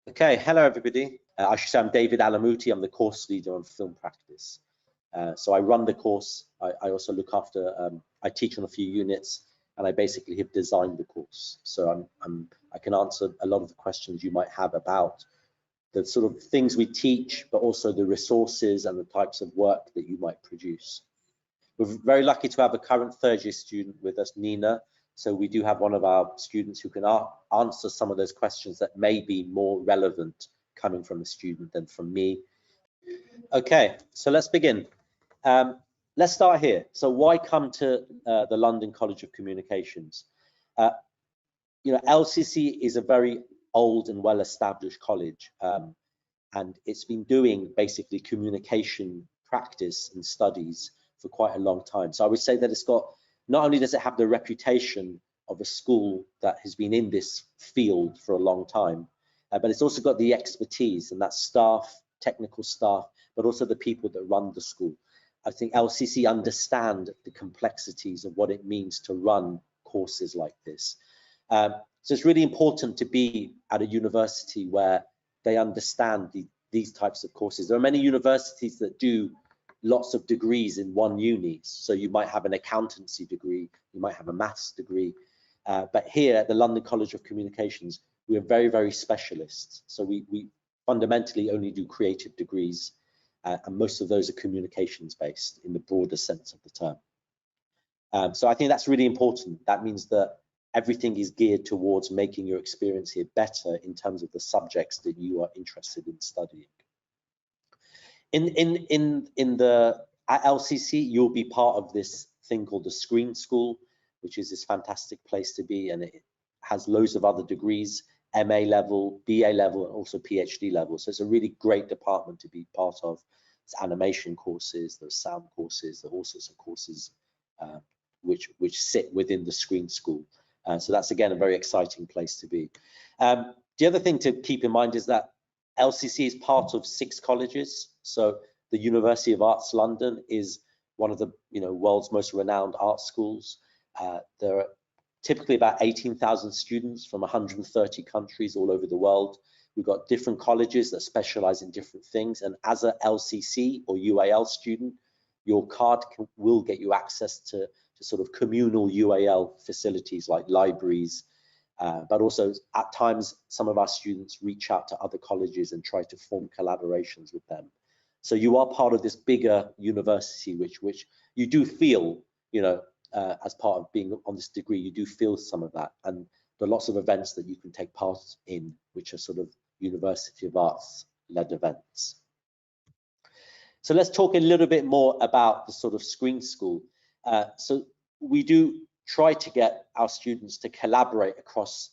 Okay, hello everybody. I should say I'm David Alamuti. I'm the course leader on film practice. So I run the course. I also look after, I teach on a few units, and I basically have designed the course. So I can answer a lot of the questions you might have about the sort of things we teach, but also the resources and the types of work that you might produce. We're very lucky to have a current third year student with us, Nina. So we do have one of our students who can answer some of those questions that may be more relevant coming from a student than from me. Okay, so let's begin. Let's start here. So why come to the London College of Communications? LCC is a very old and well-established college, and it's been doing basically communication practice and studies for quite a long time. So I would say that it's got, not only does it have the reputation of a school that has been in this field for a long time, but it's also got the expertise, and that's staff, technical staff, but also the people that run the school. I think LCC understand the complexities of what it means to run courses like this. So it's really important to be at a university where they understand these types of courses. There are many universities that do lots of degrees in one uni. So you might have an accountancy degree, you might have a maths degree, but here at the London College of Communications, we are very, very specialists. So we fundamentally only do creative degrees, and most of those are communications based in the broader sense of the term. So I think that's really important. That means that everything is geared towards making your experience here better in terms of the subjects that you are interested in studying. At LCC, you'll be part of this thing called the Screen School, which is this fantastic place to be, and it has loads of other degrees, MA level, BA level, and also PhD level. So it's a really great department to be part of. There's animation courses, there's sound courses, there are all sorts of courses which sit within the Screen School. So that's, again, a very exciting place to be. The other thing to keep in mind is that LCC is part of 6 colleges. So the University of Arts London is one of the world's most renowned art schools. There are typically about 18,000 students from 130 countries all over the world. We've got different colleges that specialize in different things. And as a LCC or UAL student, your card will get you access to sort of communal UAL facilities like libraries, but also at times some of our students reach out to other colleges and try to form collaborations with them. So you are part of this bigger university, which you do feel, as part of being on this degree, you do feel some of that. And there are lots of events that you can take part in, which are sort of University of Arts led events. So let's talk a little bit more about the sort of Screen School. So we do try to get our students to collaborate across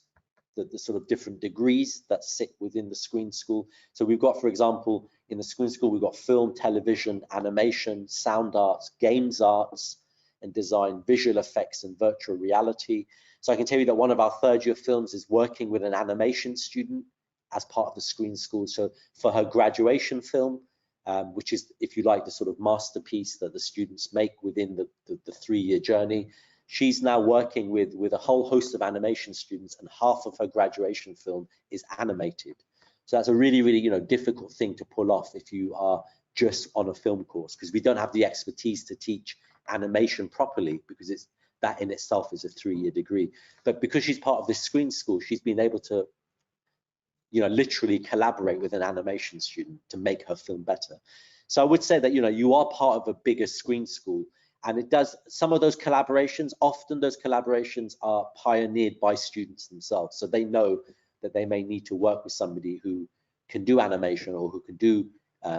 the sort of different degrees that sit within the Screen School. So we've got, for example, in the Screen School, we've got film, television, animation, sound arts, games arts and design, visual effects and virtual reality. So I can tell you that one of our third year films is working with an animation student as part of the Screen School. So for her graduation film, which is, if you like, the sort of masterpiece that the students make within the 3-year journey. She's now working with a whole host of animation students, and half of her graduation film is animated. So that's a really, really, difficult thing to pull off if you are just on a film course, because we don't have the expertise to teach animation properly, because that in itself is a 3-year degree. But because she's part of this Screen School, she's been able to literally collaborate with an animation student to make her film better. So I would say that, you are part of a bigger Screen School, and it does some of those collaborations. Often those collaborations are pioneered by students themselves. So they know that they may need to work with somebody who can do animation or who can do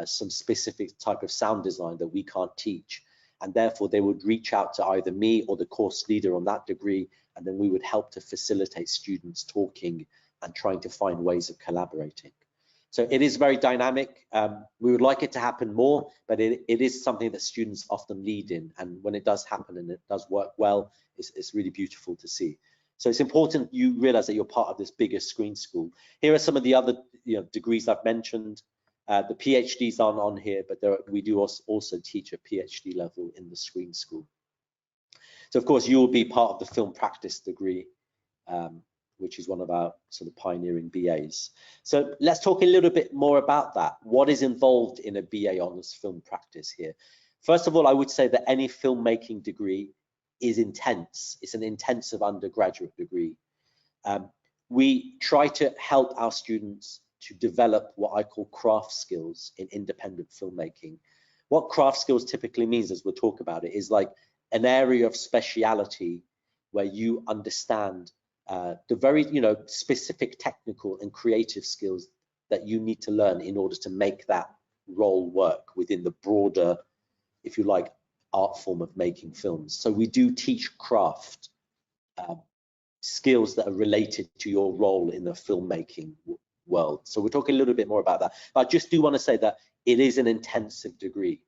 some specific type of sound design that we can't teach. And therefore they would reach out to either me or the course leader on that degree, and then we would help to facilitate students talking and trying to find ways of collaborating. So it is very dynamic. We would like it to happen more, but it is something that students often lead in. And when it does happen and it does work well, it's really beautiful to see. So it's important you realize that you're part of this bigger Screen School. Here are some of the other degrees I've mentioned. The PhDs aren't on here, but we do also teach at PhD level in the Screen School. So of course you will be part of the film practice degree, which is one of our sort of pioneering BAs. So let's talk a little bit more about that. What is involved in a BA Honours film practice here? First of all, I would say that any filmmaking degree is intense. It's an intensive undergraduate degree. We try to help our students to develop what I call craft skills in independent filmmaking. What craft skills typically means, as we'll talk about it, is like an area of speciality where you understand the very, specific technical and creative skills that you need to learn in order to make that role work within the broader, if you like, art form of making films. So we do teach craft skills that are related to your role in the filmmaking world. So we'll talk a little bit more about that. But I just do want to say that it is an intensive degree.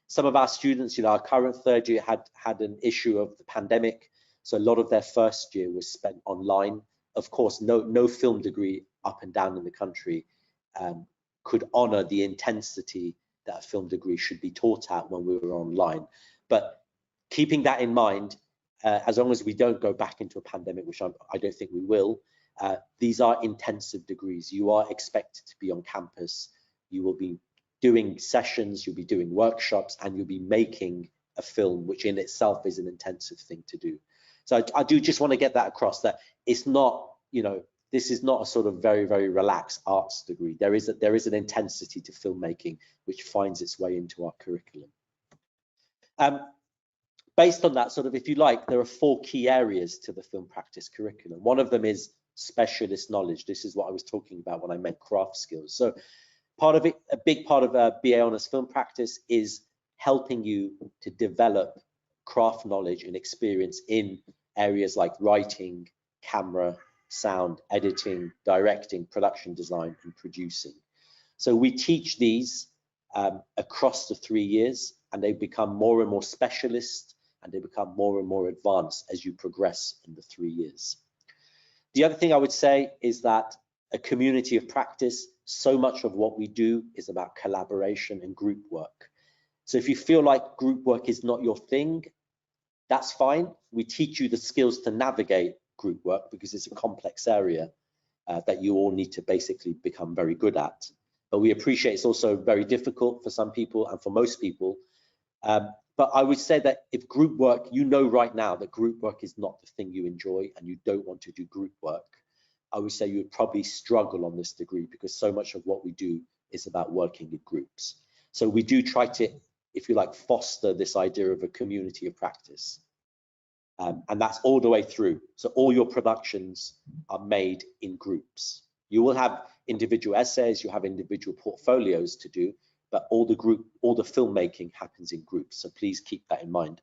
Some of our students, our current third year had an issue of the pandemic. So a lot of their first year was spent online. Of course, no film degree up and down in the country could honor the intensity that a film degree should be taught at when we were online. But keeping that in mind, as long as we don't go back into a pandemic, which I don't think we will, these are intensive degrees. You are expected to be on campus. You will be doing sessions, you'll be doing workshops, and you'll be making a film, which in itself is an intensive thing to do. So I do just want to get that across, that it's not, this is not a sort of very, very relaxed arts degree. There is an intensity to filmmaking which finds its way into our curriculum. Based on that, sort of, if you like, there are 4 key areas to the film practice curriculum. One of them is specialist knowledge. This is what I was talking about when I meant craft skills. So part of it, a big part of BA Honours film practice is helping you to develop craft knowledge and experience in areas like writing, camera, sound, editing, directing, production design, and producing. So we teach these across the 3 years, and they become more and more specialist, and they become more and more advanced as you progress in the 3 years. The other thing I would say is that a community of practice, so much of what we do is about collaboration and group work. So if you feel like group work is not your thing, that's fine. We teach you the skills to navigate group work because it's a complex area that you all need to basically become very good at. But we appreciate it's also very difficult for some people and for most people. But I would say that if group work, right now that group work is not the thing you enjoy and you don't want to do group work, I would say you would probably struggle on this degree because so much of what we do is about working in groups. So we do try to, if you like, foster this idea of a community of practice. And that's all the way through. So all your productions are made in groups. You will have individual essays, you have individual portfolios to do, but all the filmmaking happens in groups. So please keep that in mind.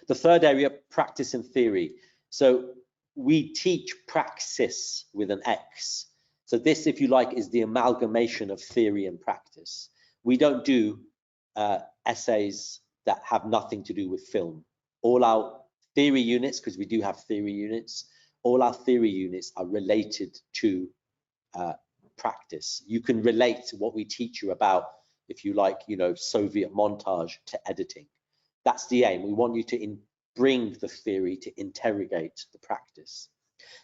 The third area, practice and theory. So we teach praxis with an X. So this, if you like, is the amalgamation of theory and practice. We don't do essays that have nothing to do with film. All our theory units, because we do have theory units, all our theory units are related to practice. You can relate to what we teach you about, if you like, Soviet montage to editing. That's the aim. We want you to bring the theory to interrogate the practice.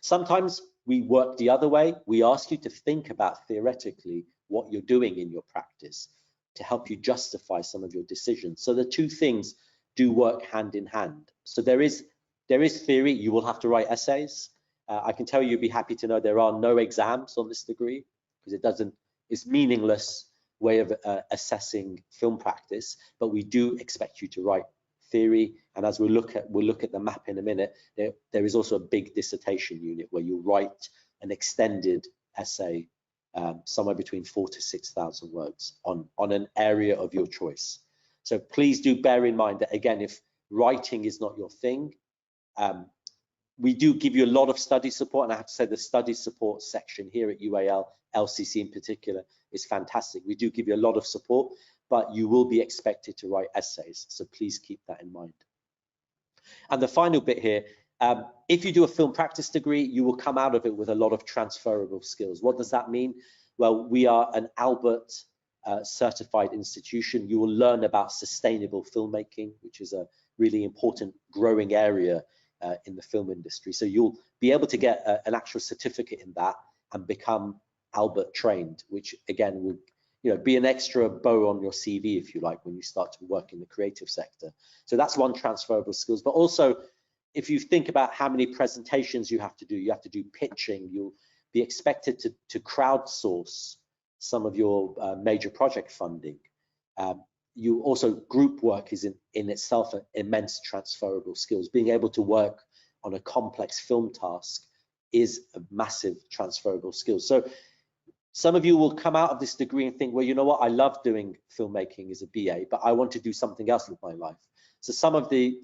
Sometimes we work the other way. We ask you to think about theoretically what you're doing in your practice to help you justify some of your decisions. So the two things do work hand in hand. So there is theory. You will have to write essays. I can tell you, you'd be happy to know there are no exams on this degree because it's meaningless way of assessing film practice, but we do expect you to write theory. And as we'll look at the map in a minute, there is also a big dissertation unit where you write an extended essay, somewhere between 4,000 to 6,000 words on an area of your choice. So please do bear in mind that, again, if writing is not your thing, we do give you a lot of study support, and I have to say the study support section here at UAL, LCC in particular, is fantastic. We do give you a lot of support, but you will be expected to write essays, so please keep that in mind. And the final bit here, if you do a film practice degree, you will come out of it with a lot of transferable skills. What does that mean? Well, we are an Albert certified institution. You will learn about sustainable filmmaking, which is a really important growing area in the film industry. So you'll be able to get an actual certificate in that and become Albert trained, which again would be an extra bow on your CV, if you like, when you start to work in the creative sector. So that's one transferable skills. But also, if you think about how many presentations you have to do pitching, you'll be expected to crowdsource some of your major project funding. You also, group work is in itself an immense transferable skills. Being able to work on a complex film task is a massive transferable skill. So some of you will come out of this degree and think, well, you know what, I love doing filmmaking as a BA, but I want to do something else with my life. So some of the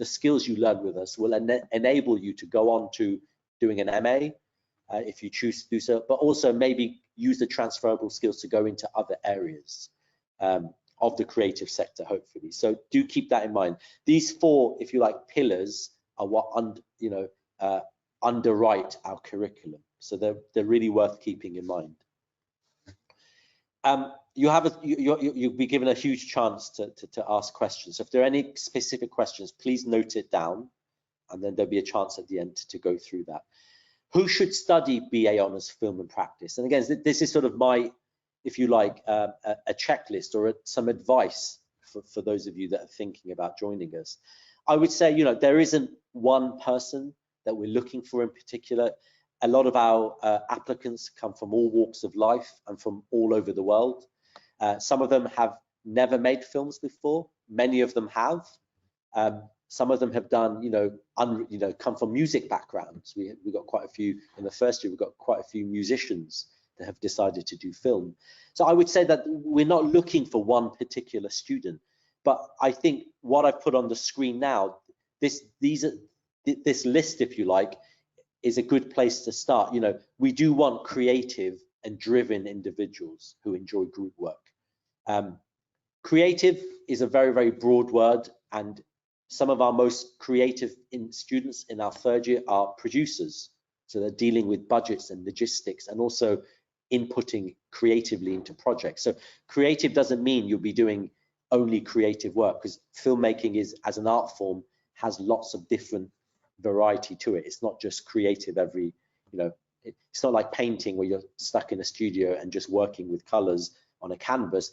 skills you learn with us will enable you to go on to doing an MA if you choose to do so, but also maybe use the transferable skills to go into other areas of the creative sector, hopefully. So do keep that in mind. These four, if you like, pillars are what underwrite our curriculum. So they're really worth keeping in mind. You'll be given a huge chance to ask questions. So if there are any specific questions, please note it down, and then there'll be a chance at the end to go through that. Who should study BA Honours Film and Practice? And again, this is sort of my, if you like, a checklist or some advice for those of you that are thinking about joining us. I would say, there isn't one person that we're looking for in particular. A lot of our applicants come from all walks of life and from all over the world. Some of them have never made films before. Many of them have. Some of them have done, come from music backgrounds. We got quite a few in the first year. We've got quite a few musicians that have decided to do film. So I would say that we're not looking for one particular student, but I think what I've put on the screen now, this list, if you like, is a good place to start. We do want creative and driven individuals who enjoy group work. Creative is a very, very broad word, and some of our most creative students in our third year are producers. So they're dealing with budgets and logistics and also inputting creatively into projects. So creative doesn't mean you'll be doing only creative work, because filmmaking is, as an art form, has lots of different variety to it. It's not just creative it's not like painting where you're stuck in a studio and just working with colors on a canvas.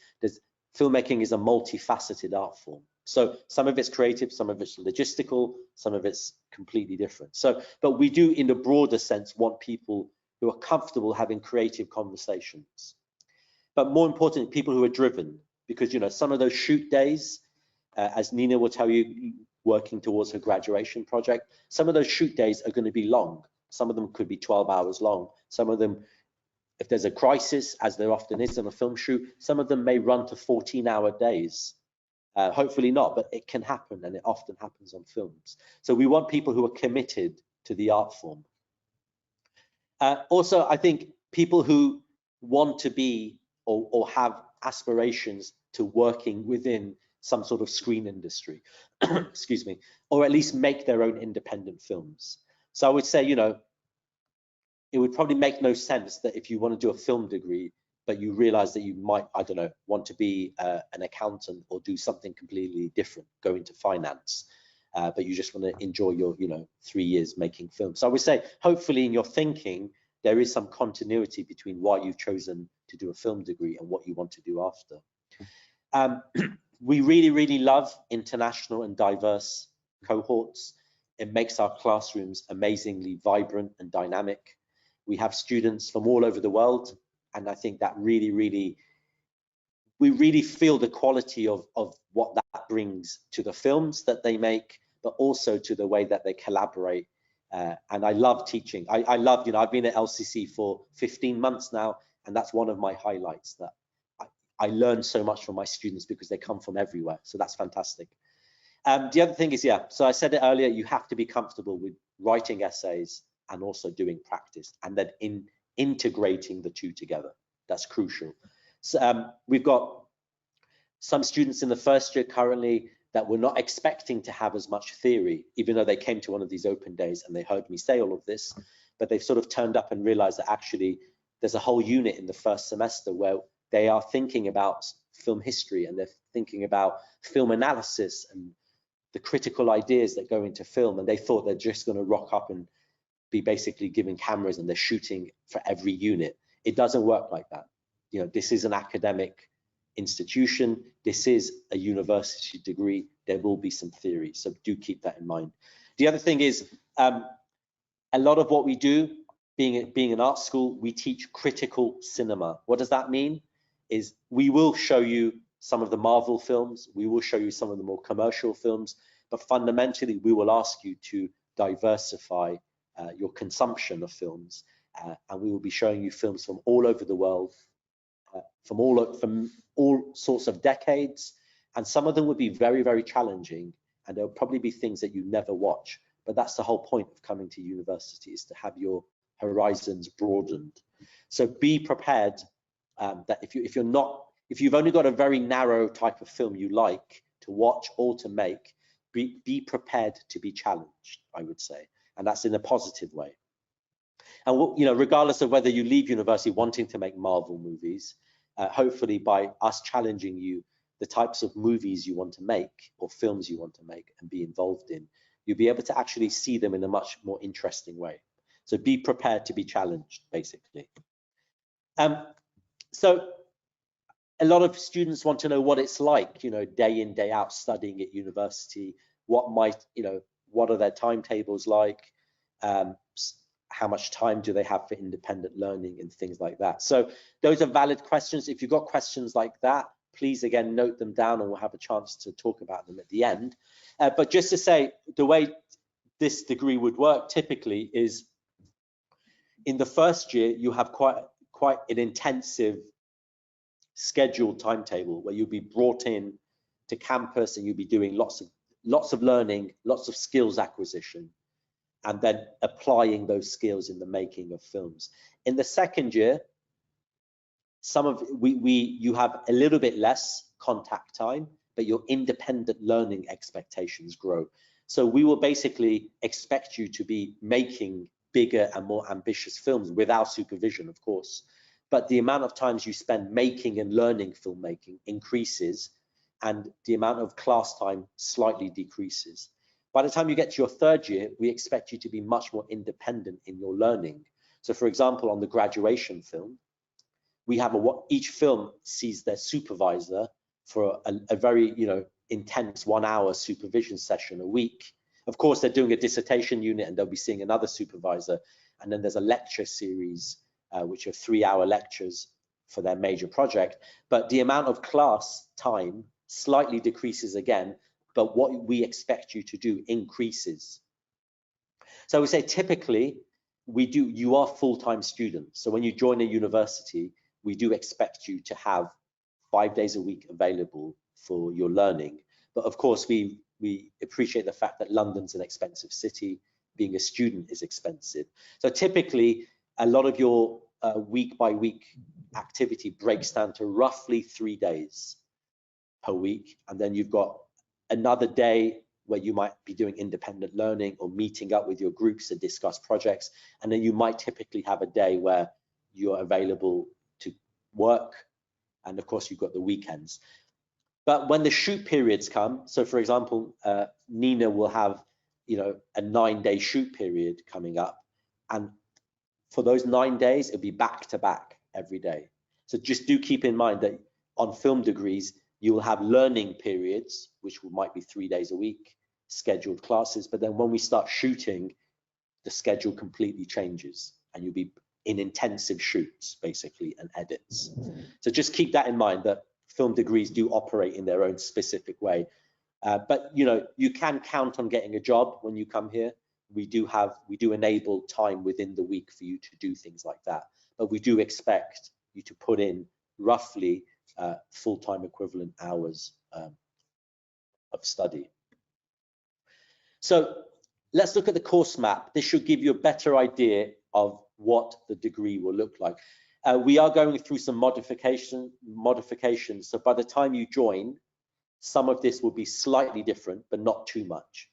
Filmmaking is a multifaceted art form. So some of it's creative, some of it's logistical, some of it's completely different. So, but we do, in a broader sense, want people who are comfortable having creative conversations. But more importantly, people who are driven, because some of those shoot days, as Nina will tell you, working towards her graduation project, some of those shoot days are going to be long. Some of them could be 12 hours long. Some of them, if there's a crisis, as there often is on a film shoot, some of them may run to 14-hour days. Hopefully not, but it can happen, and it often happens on films. So we want people who are committed to the art form. Also, I think people who want to be or have aspirations to working within some sort of screen industry, excuse me, or at least make their own independent films. So I would say, it would probably make no sense that if you want to do a film degree, but you realize that you might, I don't know, want to be an accountant or do something completely different, go into finance, but you just want to enjoy your, 3 years making films. So I would say, hopefully in your thinking, there is some continuity between why you've chosen to do a film degree and what you want to do after. We really, really love international and diverse cohorts. It makes our classrooms amazingly vibrant and dynamic. We have students from all over the world, and I think that really, we really feel the quality of what that brings to the films that they make, but also to the way that they collaborate. And I love teaching. I love, I've been at LCC for 15 months now, and that's one of my highlights, that I learn so much from my students because they come from everywhere. So that's fantastic. The other thing is, so I said it earlier, you have to be comfortable with writing essays and also doing practice, and then integrating the two together. That's crucial. So we've got some students in the first year currently that we're not expecting to have as much theory, even though they came to one of these open days and they heard me say all of this, but they've sort of turned up and realized that actually there's a whole unit in the first semester where they are thinking about film history, and they're thinking about film analysis and the critical ideas that go into film, and they thought they're just going to rock up and be basically given cameras and they're shooting for every unit. It doesn't work like that. You know, this is an academic institution. This is a university degree. There will be some theory, so do keep that in mind. The other thing is, a lot of what we do, being an art school, we teach critical cinema. What does that mean? Is we will show you some of the Marvel films, we will show you some of the more commercial films, but fundamentally we will ask you to diversify your consumption of films, and we will be showing you films from all over the world, from all sorts of decades, and some of them would be very, very challenging, and there'll probably be things that you never watch. But that's the whole point of coming to university, is to have your horizons broadened. So be prepared that if you've only got a very narrow type of film you like to watch or to make, be prepared to be challenged, I would say, and that's in a positive way. And you know, regardless of whether you leave university wanting to make Marvel movies, hopefully by us challenging you, the types of movies you want to make or films you want to make and be involved in, you'll be able to actually see them in a much more interesting way. So be prepared to be challenged, basically. So a lot of students want to know what it's like, you know, day in, day out studying at university. What are their timetables like? How much time do they have for independent learning and things like that? So those are valid questions. If you've got questions like that, please again note them down and we'll have a chance to talk about them at the end. But just to say, the way this degree would work typically is in the first year you have quite an intensive scheduled timetable where you'll be brought in to campus and you'll be doing lots of learning, lots of skills acquisition, and then applying those skills in the making of films. In the second year, you have a little bit less contact time, but your independent learning expectations grow. So we will basically expect you to be making bigger and more ambitious films with our supervision, of course. But the amount of times you spend making and learning filmmaking increases, and the amount of class time slightly decreases. By the time you get to your third year, we expect you to be much more independent in your learning. So for example, on the graduation film, we have each film sees their supervisor for a very, you know, intense 1 hour supervision session a week. Of course, they're doing a dissertation unit and they'll be seeing another supervisor. And then there's a lecture series, which are 3-hour lectures for their major project. But the amount of class time slightly decreases again, but what we expect you to do increases. So we say typically you are full-time students. So when you join a university, we do expect you to have 5 days a week available for your learning. But of course, we appreciate the fact that London's an expensive city. Being a student is expensive. So typically, a lot of your week by week activity breaks down to roughly 3 days per week. And then you've got another day where you might be doing independent learning or meeting up with your groups to discuss projects. And then you might typically have a day where you're available to work. And of course, you've got the weekends. But when the shoot periods come, so for example, Nina will have, you know, a 9-day shoot period coming up. And for those 9 days, it'll be back to back every day. So just do keep in mind that on film degrees, you will have learning periods, which might be 3 days a week, scheduled classes. But then when we start shooting, the schedule completely changes and you'll be in intensive shoots, basically, and edits. So just keep that in mind, that film degrees do operate in their own specific way. But you know, you can count on getting a job when you come here. We do enable time within the week for you to do things like that. But we do expect you to put in roughly full-time equivalent hours of study. So let's look at the course map. This should give you a better idea of what the degree will look like. We are going through some modifications. So by the time you join, some of this will be slightly different, but not too much.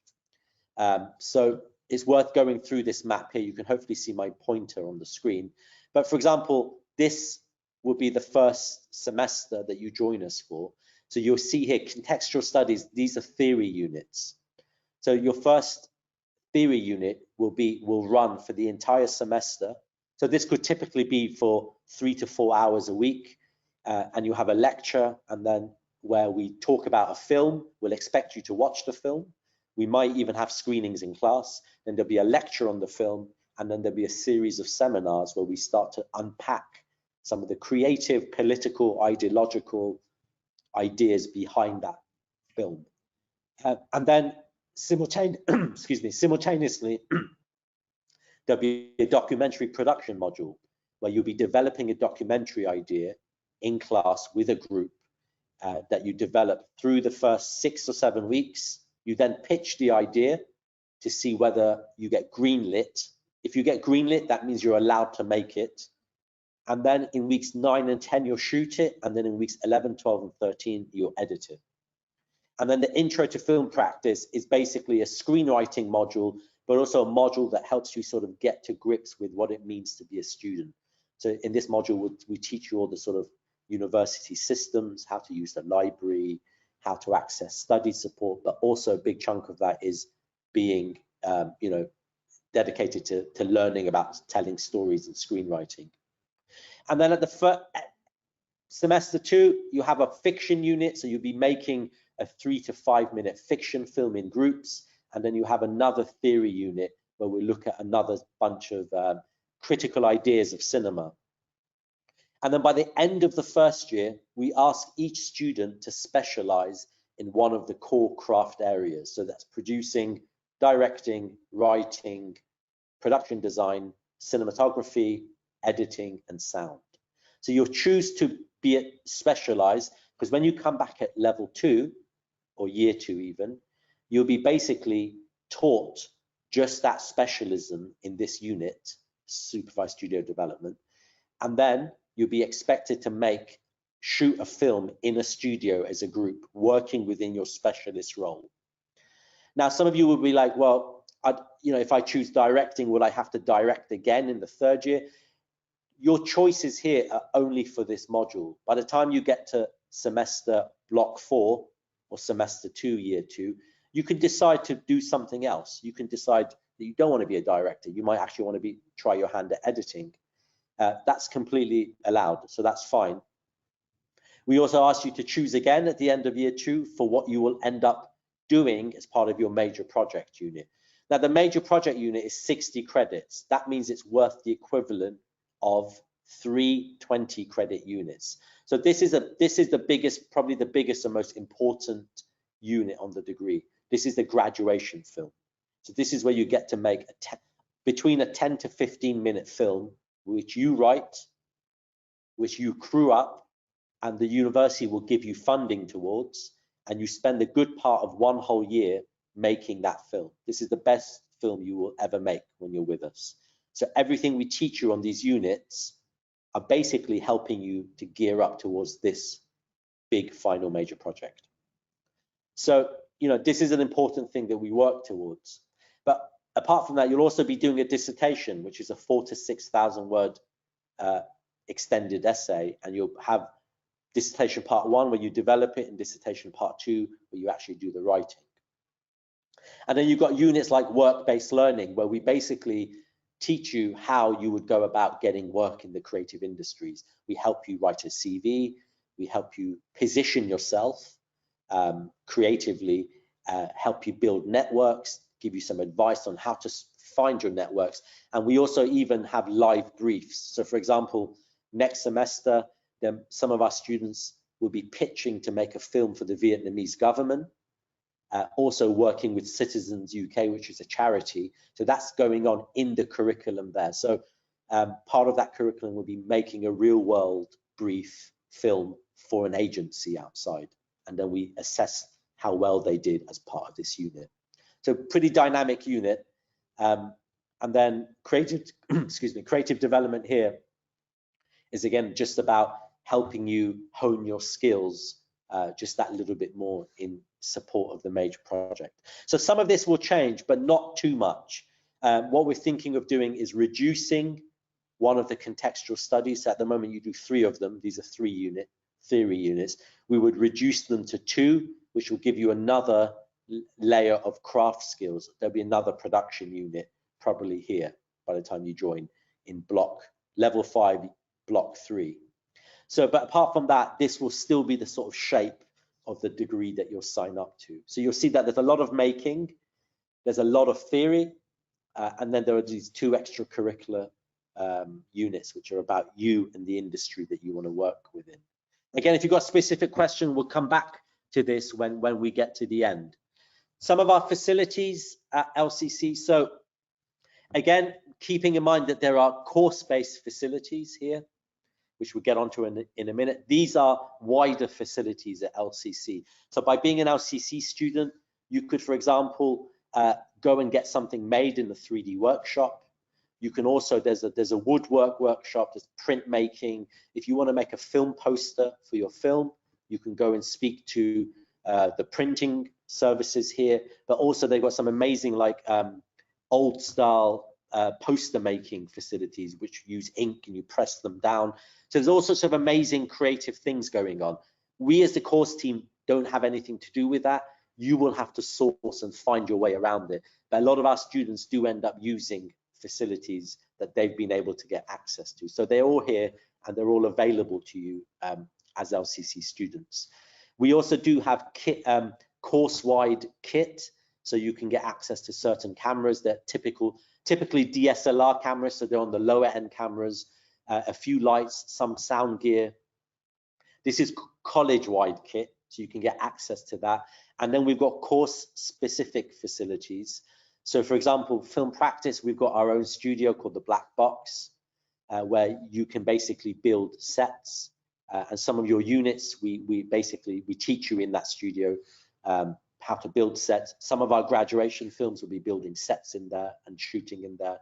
So it's worth going through this map here. You can hopefully see my pointer on the screen. But for example, this will be the first semester that you join us for. So you'll see here, contextual studies, these are theory units. So your first theory unit will run for the entire semester. So this could typically be for 3 to 4 hours a week, and you have a lecture, and then where we talk about a film, we'll expect you to watch the film. We might even have screenings in class, then there'll be a lecture on the film, and then there'll be a series of seminars where we start to unpack some of the creative, political, ideological ideas behind that film. And then simultaneously, there'll be a documentary production module where you'll be developing a documentary idea in class with a group that you develop through the first 6 or 7 weeks. You then pitch the idea to see whether you get greenlit. If you get greenlit, that means you're allowed to make it. And then in weeks 9 and 10, you'll shoot it. And then in weeks 11, 12, and 13, you'll edit it. And then the intro to film practice is basically a screenwriting module, but also a module that helps you sort of get to grips with what it means to be a student. So in this module, we teach you all the sort of university systems, how to use the library, how to access study support, but also a big chunk of that is being, dedicated to learning about telling stories and screenwriting. And then at the semester 2, you have a fiction unit, so you'll be making a 3 to 5 minute fiction film in groups, and then you have another theory unit where we look at another bunch of critical ideas of cinema. And then by the end of the first year, we ask each student to specialize in one of the core craft areas. So that's producing, directing, writing, production design, cinematography, editing, and sound. So you'll choose to be specialized, because when you come back at level 2 or year 2 even, you'll be basically taught just that specialism in this unit, supervised studio development, and then you'll be expected to shoot a film in a studio as a group, working within your specialist role. Now, some of you will be like, well, if I choose directing, will I have to direct again in the 3rd year? Your choices here are only for this module. By the time you get to semester block 4 or semester 2, year 2, you can decide to do something else. You can decide that you don't want to be a director. You might actually want to try your hand at editing. That's completely allowed, so that's fine. We also ask you to choose again at the end of year 2 for what you will end up doing as part of your major project unit. Now, the major project unit is 60 credits. That means it's worth the equivalent of 3 20-credit units. So this is the biggest, probably the biggest and most important unit on the degree. This is the graduation film. So this is where you get to make between a 10 to 15 minute film, which you write, which you crew up, and the university will give you funding towards, and you spend a good part of 1 whole year making that film. This is the best film you will ever make when you're with us. So everything we teach you on these units are basically helping you to gear up towards this big final major project. So, this is an important thing that we work towards. But apart from that, you'll also be doing a dissertation, which is a 4,000 to 6,000 word extended essay, and you'll have dissertation part 1 where you develop it, and dissertation part 2 where you actually do the writing. And then you've got units like work-based learning, where we basically teach you how you would go about getting work in the creative industries. We help you write a CV, we help you position yourself creatively, help you build networks, give you some advice on how to find your networks. And we also even have live briefs. So for example, next semester, then some of our students will be pitching to make a film for the Vietnamese government, also working with Citizens UK, which is a charity. So that's going on in the curriculum there. So part of that curriculum will be making a real world brief film for an agency outside. And then we assess how well they did as part of this unit. So pretty dynamic unit. And then creative development here is again just about helping you hone your skills just that little bit more in support of the major project. So some of this will change, but not too much. What we're thinking of doing is reducing one of the contextual studies. So at the moment you do 3 of them. These are 3 theory units. We would reduce them to 2, which will give you another layer of craft skills, there'll be another production unit probably here by the time you join in level 5, block 3. So, but apart from that, this will still be the sort of shape of the degree that you'll sign up to. So you'll see that there's a lot of making, there's a lot of theory, and then there are these 2 extracurricular units which are about you and the industry that you want to work within. Again, if you've got a specific question, we'll come back to this when we get to the end. Some of our facilities at LCC. So again, keeping in mind that there are course-based facilities here, which we'll get onto in a minute. These are wider facilities at LCC. So by being an LCC student, you could, for example, go and get something made in the 3D workshop. You can also, there's a woodwork workshop, there's printmaking. If you want to make a film poster for your film, you can go and speak to the printing services here, but also they've got some amazing like old style poster making facilities which use ink and you press them down. So there's all sorts of amazing creative things going on. We as the course team don't have anything to do with that. You will have to source and find your way around it. But a lot of our students do end up using facilities that they've been able to get access to. So they're all here and they're all available to you as LCC students. We also do have course-wide kit, so you can get access to certain cameras that typically DSLR cameras, so they're on the lower end cameras, a few lights, some sound gear. This is college-wide kit, so you can get access to that. And then we've got course-specific facilities. So for example, film practice, we've got our own studio called the Black Box, where you can basically build sets. And some of your units, we teach you in that studio how to build sets. Some of our graduation films will be building sets in there and shooting in there.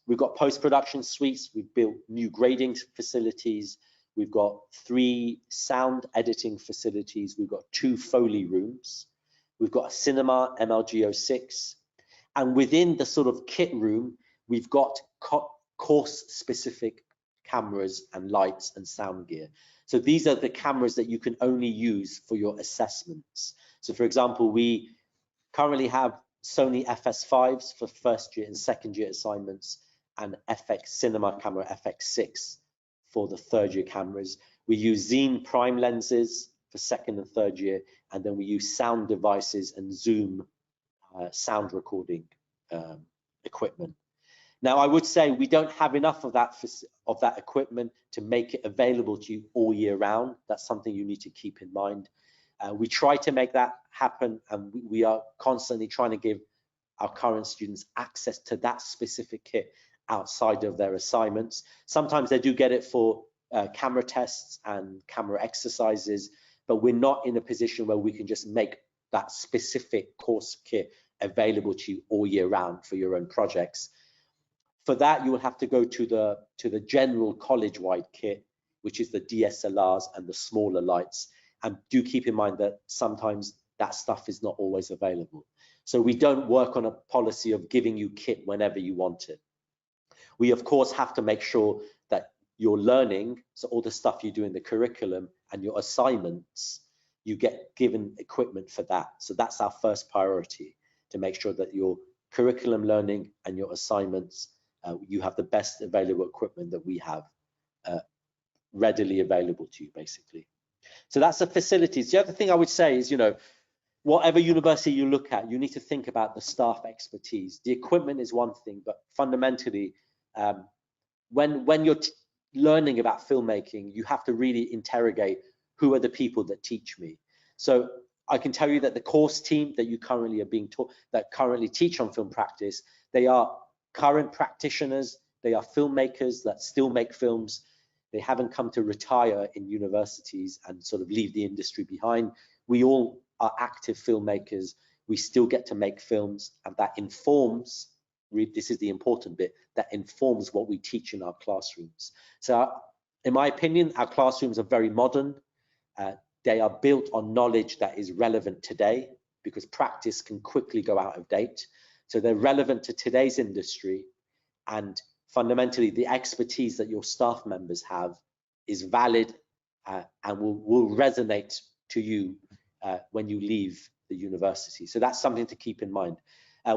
We've got post-production suites. We've built new grading facilities. We've got 3 sound editing facilities. We've got 2 Foley rooms. We've got a cinema, MLG06. And within the sort of kit room, we've got course-specific cameras and lights and sound gear. So these are the cameras that you can only use for your assessments. So for example, we currently have Sony FS5s for first year and second year assignments and FX Cinema Camera FX6 for the third year cameras. We use Xeen prime lenses for second and third year, and then we use sound devices and Zoom sound recording equipment. Now, I would say we don't have enough of that equipment to make it available to you all year round. That's something you need to keep in mind. We try to make that happen, and we are constantly trying to give our current students access to that specific kit outside of their assignments. Sometimes they do get it for camera tests and camera exercises, but we're not in a position where we can just make that specific course kit available to you all year round for your own projects. For that, you will have to go to the general college-wide kit, which is the DSLRs and the smaller lights. And do keep in mind that sometimes that stuff is not always available. So we don't work on a policy of giving you kit whenever you want it. We, of course, have to make sure that you're learning, so all the stuff you do in the curriculum and your assignments, you get given equipment for that. So that's our first priority, to make sure that your curriculum learning and your assignments, you have the best available equipment that we have readily available to you, basically. So that's the facilities. The other thing I would say is, whatever university you look at, you need to think about the staff expertise. The equipment is one thing, but fundamentally, when you're learning about filmmaking, you have to really interrogate who are the people that teach me. So I can tell you that the course team that you currently are being taught, that currently teach on film practice, they are current practitioners, they are filmmakers that still make films. They haven't come to retire in universities and sort of leave the industry behind. We all are active filmmakers. We still get to make films, and that informs, this is the important bit, that informs what we teach in our classrooms. So in my opinion, our classrooms are very modern. They are built on knowledge that is relevant today, because practice can quickly go out of date. So they're relevant to today's industry, and fundamentally the expertise that your staff members have is valid and will resonate to you when you leave the university. So that's something to keep in mind.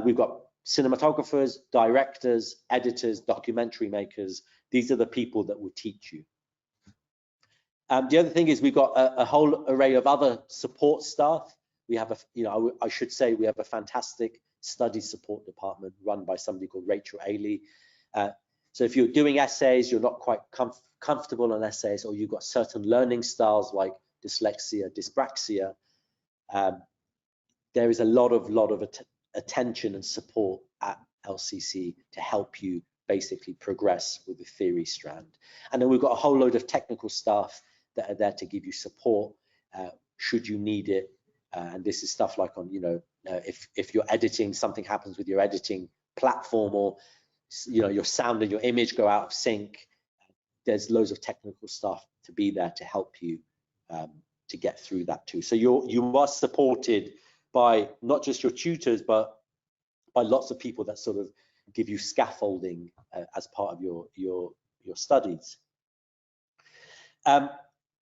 We've got cinematographers, directors, editors, documentary makers. These are the people that will teach you. The other thing is we've got a whole array of other support staff. We have I should say we have a fantastic study support department run by somebody called Rachel Ailey. So if you're doing essays, you're not quite comfortable on essays, or you've got certain learning styles like dyslexia, dyspraxia, there is a lot of attention and support at LCC to help you basically progress with the theory strand. And then we've got a whole load of technical staff that are there to give you support should you need it. And this is stuff like on, if you're editing, something happens with your editing platform, or your sound and your image go out of sync, there's loads of technical staff to be there to help you to get through that too. So you are supported by not just your tutors, but by lots of people that sort of give you scaffolding as part of your studies.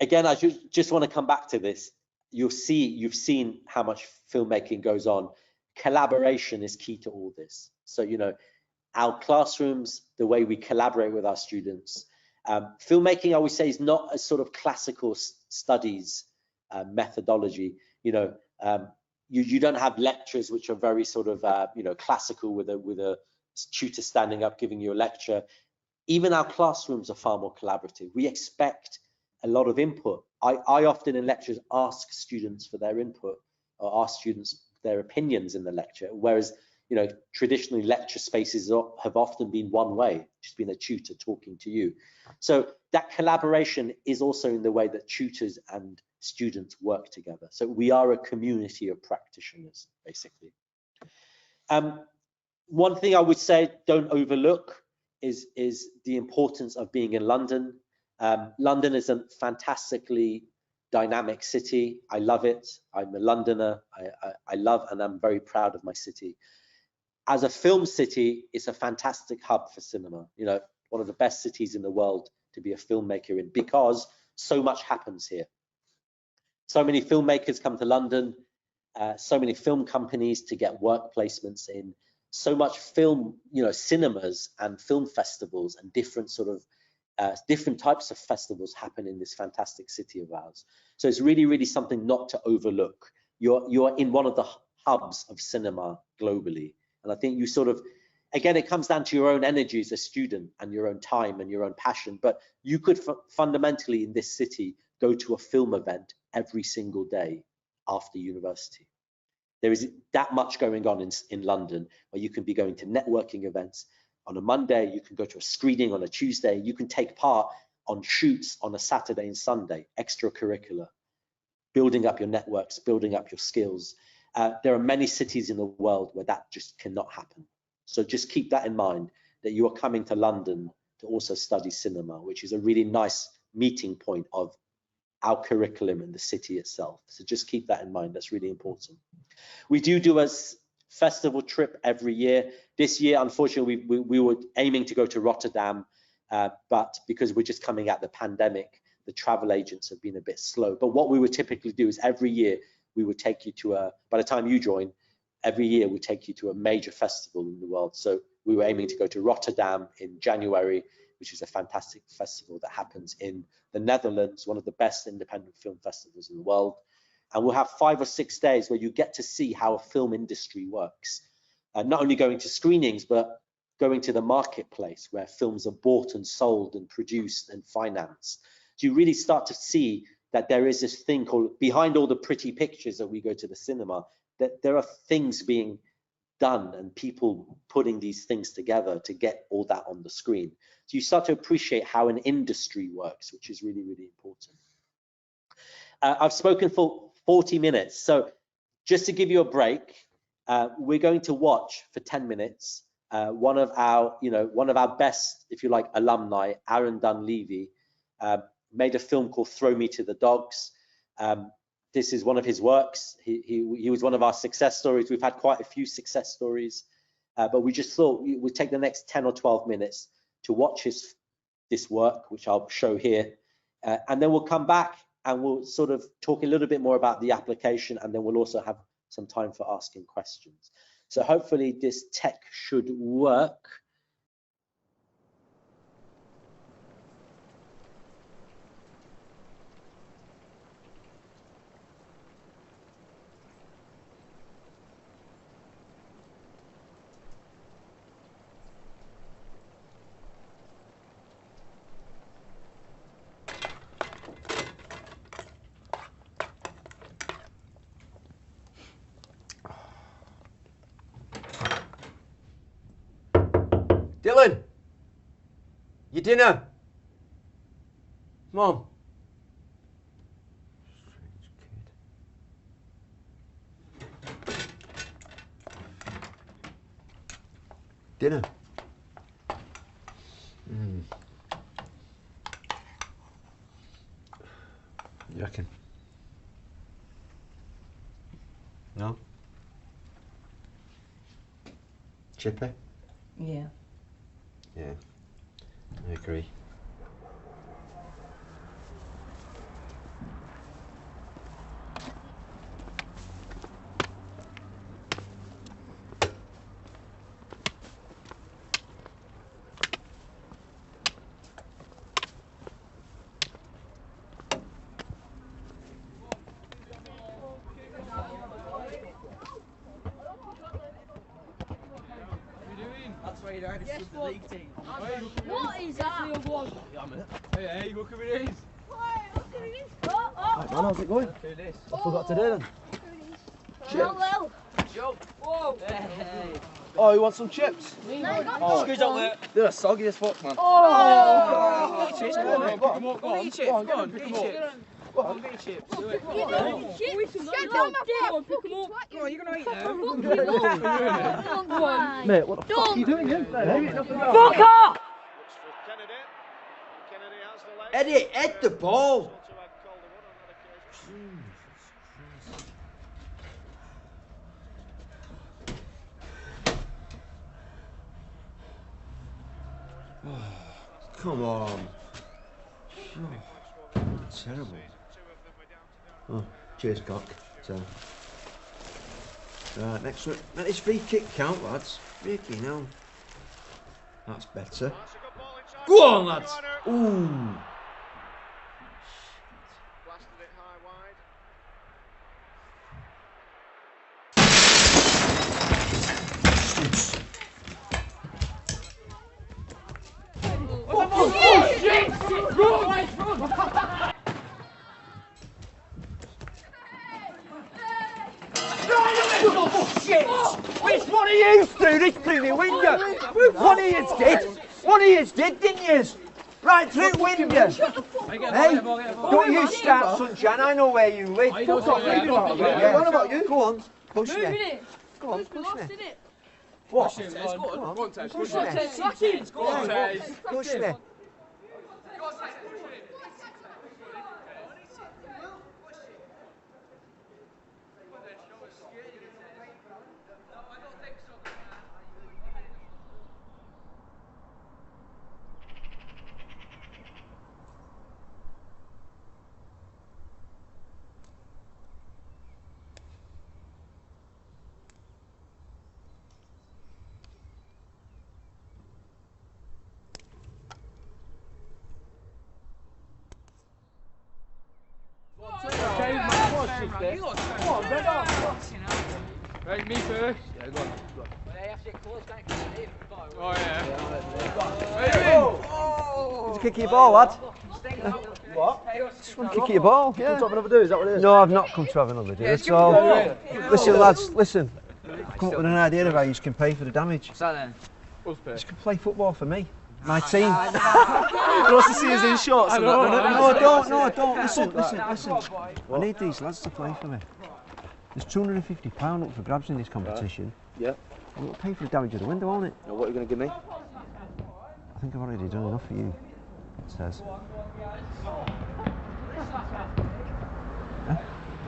Again, I just want to come back to this. You've seen how much filmmaking goes on. Collaboration is key to all this. So, our classrooms, the way we collaborate with our students. Filmmaking, I would say, is not a sort of classical studies methodology. You don't have lectures which are very sort of classical with a tutor standing up giving you a lecture. Even our classrooms are far more collaborative. We expect a lot of input. I often in lectures ask students for their input, or ask students their opinions in the lecture, whereas traditionally lecture spaces have often been one way, just been a tutor talking to you. So that collaboration is also in the way that tutors and students work together. So we are a community of practitioners, basically. One thing I would say, don't overlook, is the importance of being in London. London is a fantastically dynamic city. I love it. I'm a Londoner. I love and I'm very proud of my city. As a film city, it's a fantastic hub for cinema. One of the best cities in the world to be a filmmaker in, because so much happens here. So many filmmakers come to London, so many film companies to get work placements in, so much film, cinemas and film festivals and different sort of different types of festivals happen in this fantastic city of ours. So it's really, really something not to overlook. You're in one of the hubs of cinema globally. And I think you sort of, again, it comes down to your own energy as a student and your own time and your own passion. But you could fundamentally in this city go to a film event every single day after university. There is that much going on in London, where you can be going to networking events. On a Monday, you can go to a screening on a Tuesday. You can take part on shoots on a Saturday and Sunday, extracurricular, building up your networks, building up your skills. There are many cities in the world where that just cannot happen. So just keep that in mind, that you are coming to London to also study cinema, which is a really nice meeting point of our curriculum in the city itself. So just keep that in mind. That's really important. We do a festival trip every year. This year, unfortunately, we were aiming to go to Rotterdam, but because we're just coming out of the pandemic, the travel agents have been a bit slow. But what we would typically do is every year we would take you to by the time you join, every year we take you to a major festival in the world. So we were aiming to go to Rotterdam in January, which is a fantastic festival that happens in the Netherlands, one of the best independent film festivals in the world. And we'll have 5 or 6 days where you get to see how a film industry works. Not only going to screenings, but going to the marketplace where films are bought and sold and produced and financed. So you really start to see that there is this thing called, behind all the pretty pictures that we go to the cinema, that there are things being done and people putting these things together to get all that on the screen. So you start to appreciate how an industry works, which is really, really important. I've spoken for 40 minutes. So just to give you a break, we're going to watch for 10 minutes. One of our best, if you like, alumni, Aaron Dunleavy, made a film called Throw Me to the Dogs. This is one of his works. He was one of our success stories. We've had quite a few success stories, but we just thought we'd take the next 10 or 12 minutes to watch this work, which I'll show here, and then we'll come back and we'll sort of talk a little bit more about the application, and then we'll also have some time for asking questions. So hopefully this tech should work. Dylan, your dinner. Come on. Strange kid. Dinner. You reckon? No? Chippy? Yeah. Yeah, I agree. Yes, what is that? Hey, look who it is. Oh, Man, how's it going? do this. What forgot to do then? Hello. Whoa. Oh, you want some chips? Oh, Squeeze out there. They're soggy as fuck, man. Oh. Pick them up, go on. Go on, pick them up. Go on, get your chips. Do it. Get down, pick them up. Go on, you're going to eat them. Mate, what the fuck are you doing here? Fuck off! Eddie, head the ball. Come on. Oh, terrible. Oh, cheers, cock. So, right, next one. Let this free kick count, lads. Freaking hell. That's better. Go on, lads. Ooh. Which one of you threw this through the window? One of you did. One of you did, didn't you? Right through the window. Hey, don't you start, sunshine. I know where you live. What about you? Go on, push me. Go on, Who's been push me. lost in it? What? Go on, Tez. Push Go on, me. Tez. Go on, Tez. Push me. Right, me first. Yeah, go on. Oh, yeah. Just kick your ball, lad. What? Just want to kick your ball. Yeah. Come to have another do, is that what it is? No, I've not come to have another do. So, listen, lads, listen. Come up with an idea of how you can pay for the damage. What's that then? You can play football for me. My team. You want to see us in shorts? No, I don't. Listen. I need these lads to play for me. There's £250 up for grabs in this competition. Yeah. I'm going to pay for the damage of the window, won't it? Now, what are you going to give me? I think I've already done enough for you, it says. I'll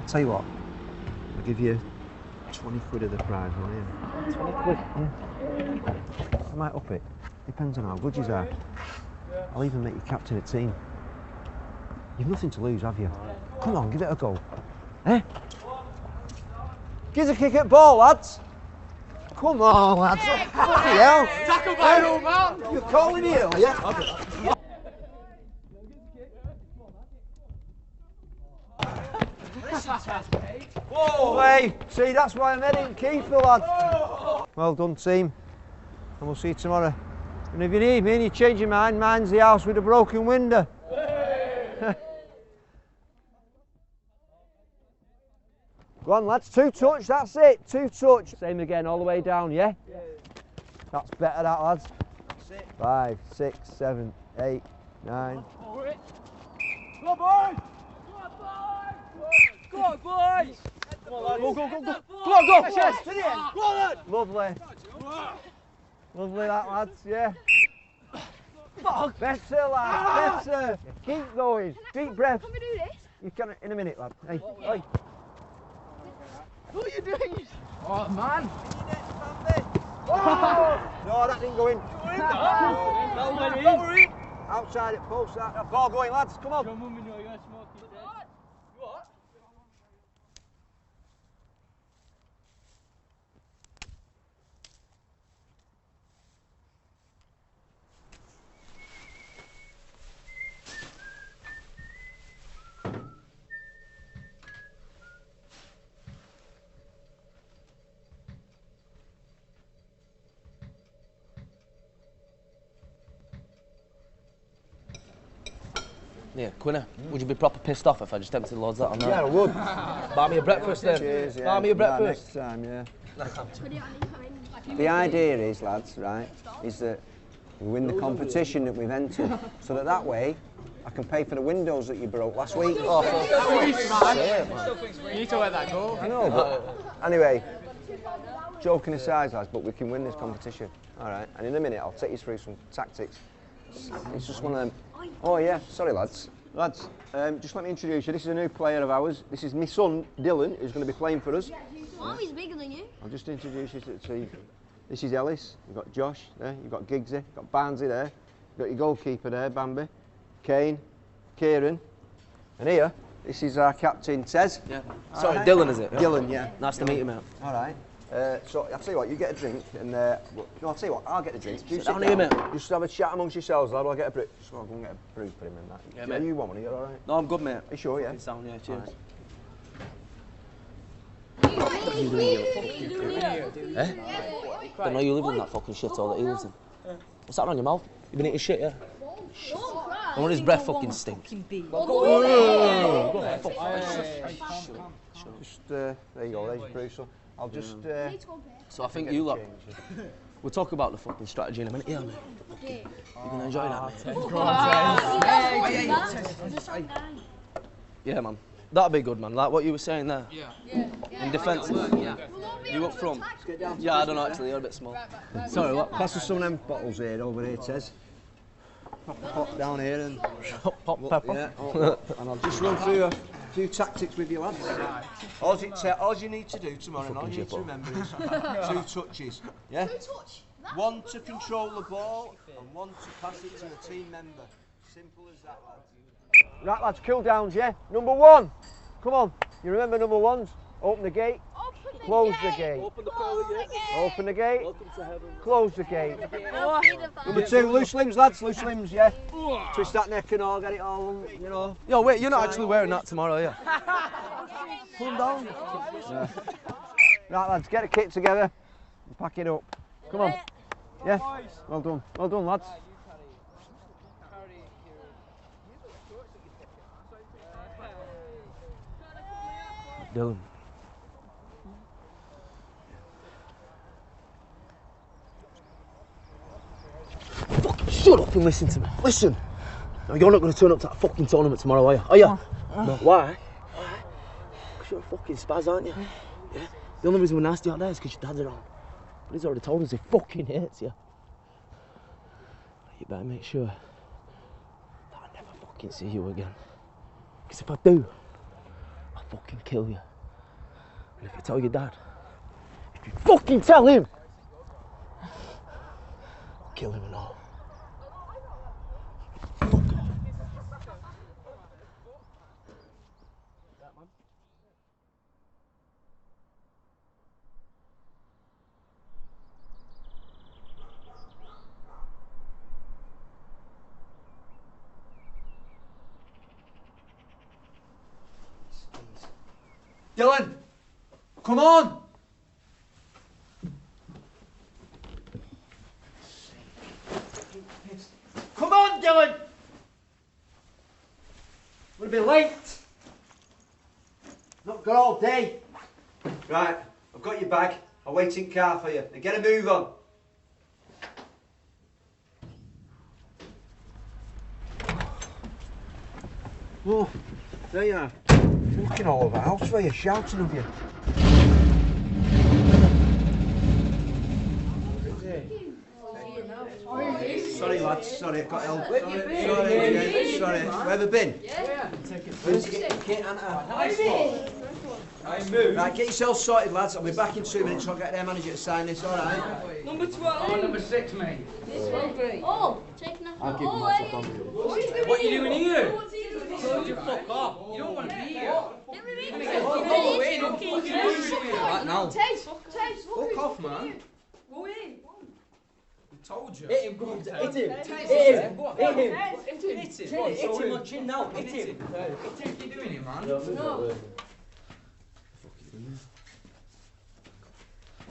tell you what, I'll give you 20 quid of the prize, will you? 20 quid? Yeah. I might up it. Depends on how good you are. I'll even make you captain a team. You've nothing to lose, have you? Come on, give it a go. Eh? Give us a kick at ball, lads. Come on, lads. Bloody hell. Tackle by your man. You're calling here, are you? Whoa! Hey, see, that's why I'm heading keeper, lad. Well done, team. And we'll see you tomorrow. And if you need me and you change your mind, mine's the house with a broken window. Go on, lads, 2 touch, that's it, 2 touch. Same again, all the way down, yeah? That's better, that, lads. 5, 6, 7, 8, 9. Go on, boys! Go on, boys! Come on, lads. Go, go, go, go! Go on, go! Chest to the end. Go on, lad! Lovely. Lovely, that, lads, yeah. Better, lad, better. Keep going, deep breath. Can we do this? You can in a minute, lad. Hey, hey. What are you doing? Oh, man! Oh! No, that didn't go in. That went in. Outside it, post that. Ball going, lads, come on. Come on, we know you're gonna smoke it. What? Yeah, Quinner, would you be proper pissed off if I just emptied loads of that on that? Yeah, I would. Buy me a breakfast then. Cheers, yeah. Buy me a breakfast. Next time, yeah. The idea is, lads, right, is that we win the competition that we've entered, so that way I can pay for the windows that you broke last week. Oh, You need to let that go. I know, but anyway, joking aside, lads, but we can win this competition. All right, and in a minute I'll take you through some tactics. It's just one of them. Oh yeah, sorry lads. Lads, just let me introduce you. This is a new player of ours. This is my son, Dylan, who's going to be playing for us. Oh, he's bigger than you. I'll just introduce you to the team. This is Ellis, you've got Josh there, you've got Giggsy, you've got Barnsley there, you've got your goalkeeper there, Bambi, Kane, Kieran, and here, this is our captain, Tez. Yeah. Sorry, right. Dylan, is it? Dylan, yeah. Nice to meet you, mate. All right. So I'll tell you what, you get a drink, and no, I'll tell you what, I'll get a drink. You Sit down here, mate. Just have a chat amongst yourselves, lad. I'll get a brew. Just go and get a brew for him and that. Yeah, mate. You want one? Are you all right? No, I'm good, mate. Are you sure? Yeah. It's down, yeah, cheers. Eh? Don't know you live in that fucking shithole that he lives in. What's that on your mouth? You been eating shit, yeah? I want his breath fucking stinks. Just there you go. There's brew. So I'll just. So I think you lot. We'll talk about the fucking strategy in a minute. Yeah, mate. You're gonna enjoy that, mate. Yeah, man. That'd be good, man. Like what you were saying there. Yeah. In defence. You up front. Yeah, I don't know actually. You're a bit small. Sorry, what? Pass us some of them bottles here over here, Tez. Pop down here and Pop pepper. yeah, and I'll just run through a few tactics with you, lads. All you need to do tomorrow, all you need to remember is 2 touches. Yeah. 2 touch. 1 to control the ball and 1 to pass it to a team member. Simple as that, lads. Right, lads, cool downs, yeah. Number 1. Come on. You remember number 1s? Open the gate. Close the gate. Open the pearly gate. Open the gate. Welcome to heaven. Close the gate. Number 2, loose limbs, lads, loose limbs, yeah. Twist that neck and all, get it all, you know. Yo, wait, you're not actually wearing that tomorrow, yeah? Pull them down. Yeah. Right, lads, get the kit together and pack it up. Come on. Yeah. Well done, lads. Dylan. Fucking shut up and listen to me. Listen. No, you're not going to turn up to that fucking tournament tomorrow, are you? Are you? No. Why? Because you're a fucking spaz, aren't you? Yeah. The only reason we're nasty out there is because your dad's around. But he's already told us he fucking hates you. You better make sure that I never fucking see you again. Because if I do, I'll fucking kill you. And if you tell your dad, if you fucking tell him, I'll kill him and all. Fuck off. Dylan, come on. Come on, Dylan. We'll be late. Not got all day. Right, I've got your bag. I'll wait in car for you. And get a move on. Oh, there you are. Looking all over the house for you, shouting of you. Sorry lads, sorry, I've got help. Sorry. Where have you been? Where's Kit Hunter? Right, get yourself sorted lads, I'll be back in 2 minutes, I'll get their manager to sign this, alright? Number 12. Oh, number 6, mate. Oh, taking a I'll give him lots of fun. What are you doing here? Told you fuck off. You don't want to be here. Go away, don't fucking do it. Right now. Taste. Fuck off, man. Go in. Told you. Hit him, go on, hit him. Hit him. Hit him. Hit him on chin now, Hit him. What are you doing here, man? No.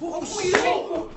What are you doing?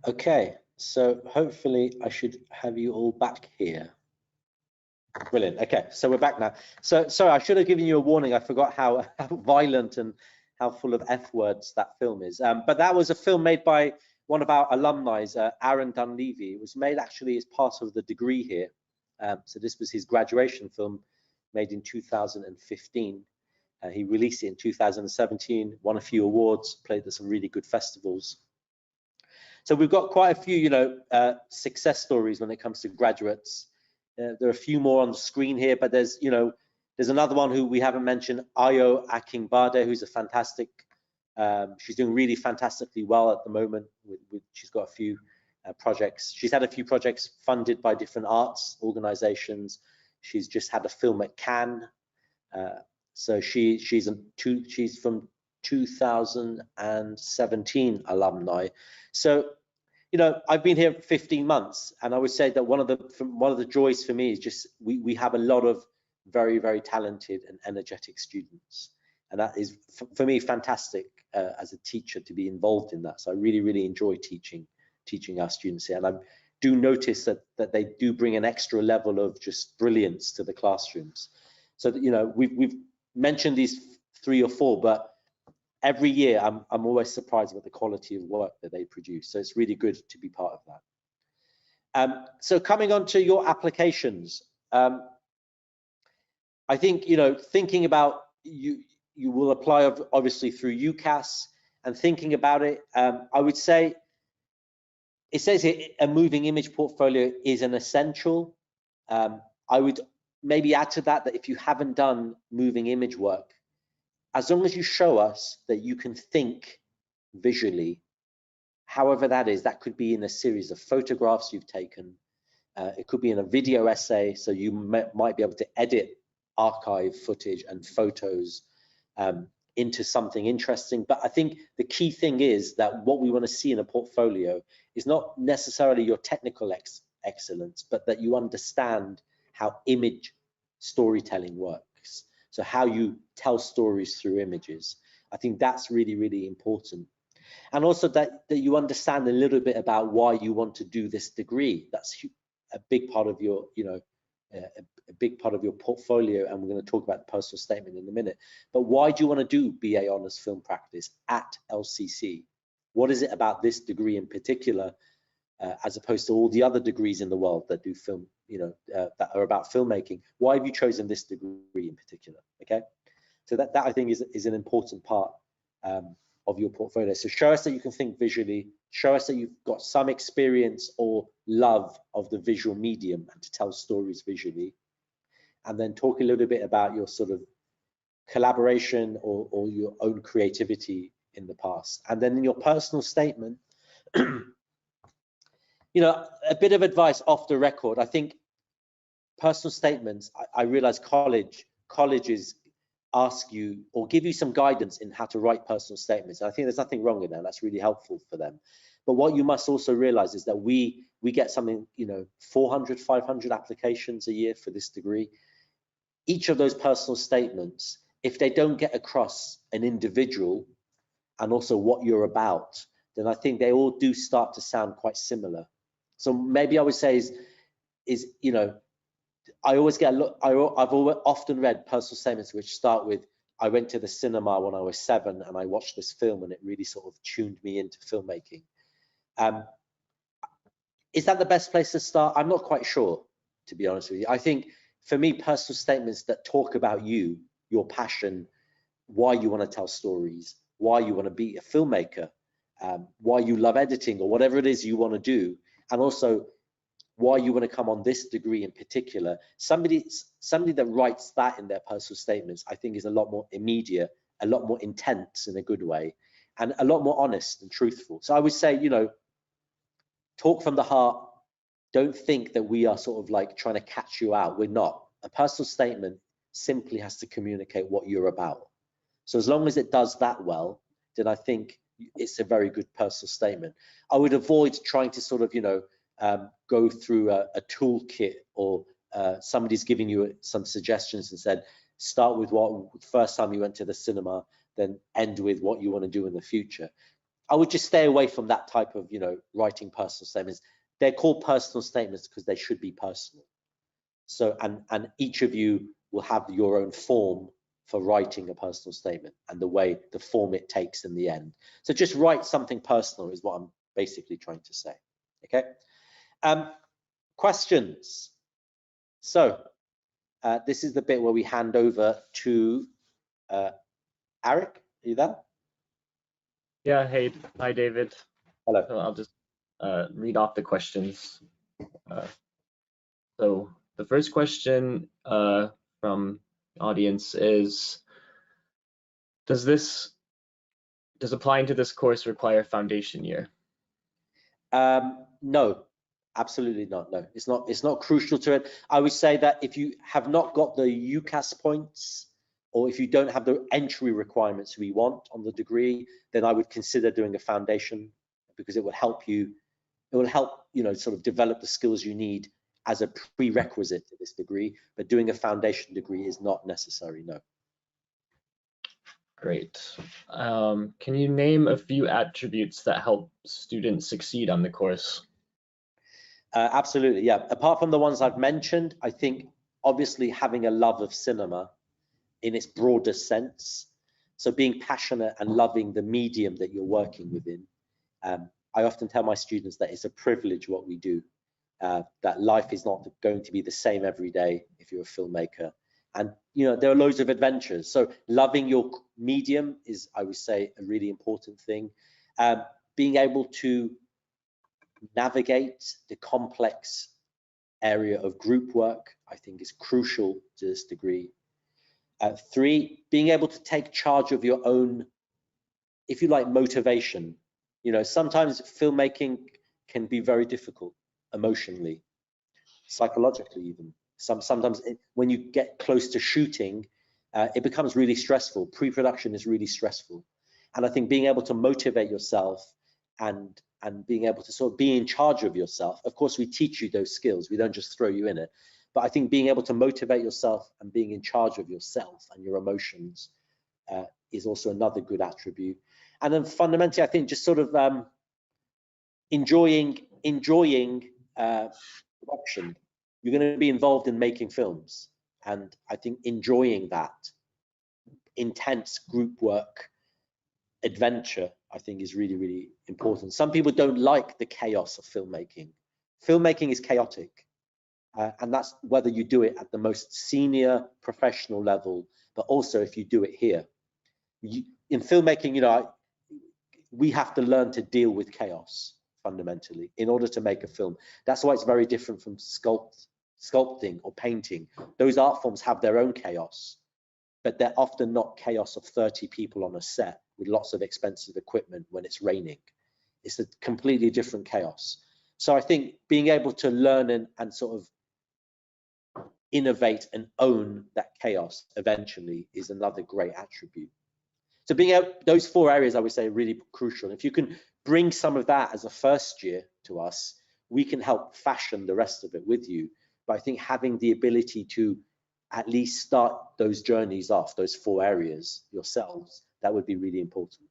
Okay, so hopefully I should have you all back here. Brilliant. Okay, so we're back now. So sorry, I should have given you a warning. I forgot how violent and how full of F words that film is. But that was a film made by one of our alumni, Aaron Dunleavy. It was made actually as part of the degree here. So this was his graduation film made in 2015. He released it in 2017, won a few awards, played at some really good festivals. So we've got quite a few, success stories when it comes to graduates. There are a few more on the screen here, but there's another one who we haven't mentioned, Ayo Akingbade, who's a fantastic, she's doing really fantastically well at the moment. She's got a few projects. She's had a few projects funded by different arts organizations. She's just had a film at Cannes. So she's from 2017 alumni. So, I've been here 15 months, and I would say that one of the joys for me is just we have a lot of very, very talented and energetic students, and that is for me fantastic as a teacher to be involved in that. So I really, really enjoy teaching our students here, and I do notice that they do bring an extra level of just brilliance to the classrooms. So that we've mentioned these 3 or 4, but every year I'm always surprised with the quality of work that they produce. So it's really good to be part of that. So coming on to your applications, I think thinking about you will apply obviously through UCAS, and thinking about it, I would say it says here a moving image portfolio is an essential. I would maybe add to that if you haven't done moving image work, as long as you show us that you can think visually, however that is, that could be in a series of photographs you've taken, it could be in a video essay, so you might be able to edit archive footage and photos into something interesting. But I think the key thing is that what we want to see in a portfolio is not necessarily your technical excellence, but that you understand how image storytelling works. So how you tell stories through images. I think that's really, really important. And also that you understand a little bit about why you want to do this degree. That's a big part of your, a big part of your portfolio, and we're going to talk about the personal statement in a minute. But why do you want to do BA Honours Film Practice at LCC? What is it about this degree in particular, as opposed to all the other degrees in the world that do film, that are about filmmaking? Why have you chosen this degree in particular? Okay, so that I think is an important part of your portfolio. So show us that you can think visually, show us that you've got some experience or love of the visual medium and to tell stories visually, and then talk a little bit about your sort of collaboration or your own creativity in the past. And then in your personal statement, a bit of advice off the record. I think personal statements, I realize colleges ask you or give you some guidance in how to write personal statements. And I think there's nothing wrong with that. That's really helpful for them. But what you must also realize is that we get something, 400, 500 applications a year for this degree. Each of those personal statements, if they don't get across an individual and also what you're about, then I think they all do start to sound quite similar. So maybe I would say is I always get I've often read personal statements which start with, I went to the cinema when I was 7 and I watched this film and it really sort of tuned me into filmmaking. Is that the best place to start? I'm not quite sure, to be honest with you. I think for me, personal statements that talk about you, your passion, why you want to tell stories, why you want to be a filmmaker, why you love editing or whatever it is you want to do, and also why you want to come on this degree in particular. Somebody that writes that in their personal statements, I think is a lot more immediate, a lot more intense in a good way, and a lot more honest and truthful. So I would say, talk from the heart. Don't think that we are sort of like trying to catch you out. We're not. A personal statement simply has to communicate what you're about. So as long as it does that well, then I think it's a very good personal statement. I would avoid trying to sort of, go through a toolkit or somebody's giving you some suggestions and said, start with what first time you went to the cinema, then end with what you want to do in the future. I would just stay away from that type of, writing personal statements. They're called personal statements because they should be personal. So, and each of you will have your own form for writing a personal statement and the form it takes in the end. So just write something personal is what I'm basically trying to say. Okay. Questions. So this is the bit where we hand over to Eric. Are you there? Yeah. Hey. Hi, David. Hello. So I'll just read off the questions. So the first question from the audience is, does applying to this course require foundation year? No, absolutely not. No, it's not crucial to it. I would say that if you have not got the UCAS points, or if you don't have the entry requirements we want on the degree, then I would consider doing a foundation, because it will help you. It will help, sort of develop the skills you need as a prerequisite to this degree. But doing a foundation degree is not necessary. No. Great. Can you name a few attributes that help students succeed on the course? Absolutely, yeah. Apart from the ones I've mentioned, I think obviously having a love of cinema in its broadest sense. So being passionate and loving the medium that you're working within. I often tell my students that it's a privilege what we do, that life is not going to be the same every day if you're a filmmaker. And there are loads of adventures. So loving your medium is, I would say, a really important thing. Being able to navigate the complex area of group work, I think, is crucial to this degree. 3, being able to take charge of your own, if you like, motivation. Sometimes filmmaking can be very difficult emotionally, psychologically even. Sometimes when you get close to shooting, it becomes really stressful. Pre-production is really stressful. And I think being able to motivate yourself and being able to sort of be in charge of yourself. Of course, we teach you those skills. We don't just throw you in it. But I think being able to motivate yourself and being in charge of yourself and your emotions is also another good attribute. And then fundamentally, I think just sort of enjoying production. you're going to be involved in making films. And I think enjoying that intense group work adventure, I think, is really, really important. Some people don't like the chaos of filmmaking. Filmmaking is chaotic. And that's whether you do it at the most senior professional level, but also if you do it here. In filmmaking, you know, we have to learn to deal with chaos fundamentally in order to make a film. That's why it's very different from sculpting or painting. Those art forms have their own chaos, but they're often not chaos of 30 people on a set with lots of expensive equipment when it's raining. It's a completely different chaos. So I think being able to learn and sort of innovate and own that chaos eventually is another great attribute. So being able, those 4 areas I would say are really crucial. If you can bring some of that as a first year to us, we can help fashion the rest of it with you. But I think having the ability to at least start those journeys off, those 4 areas yourselves, that would be really important.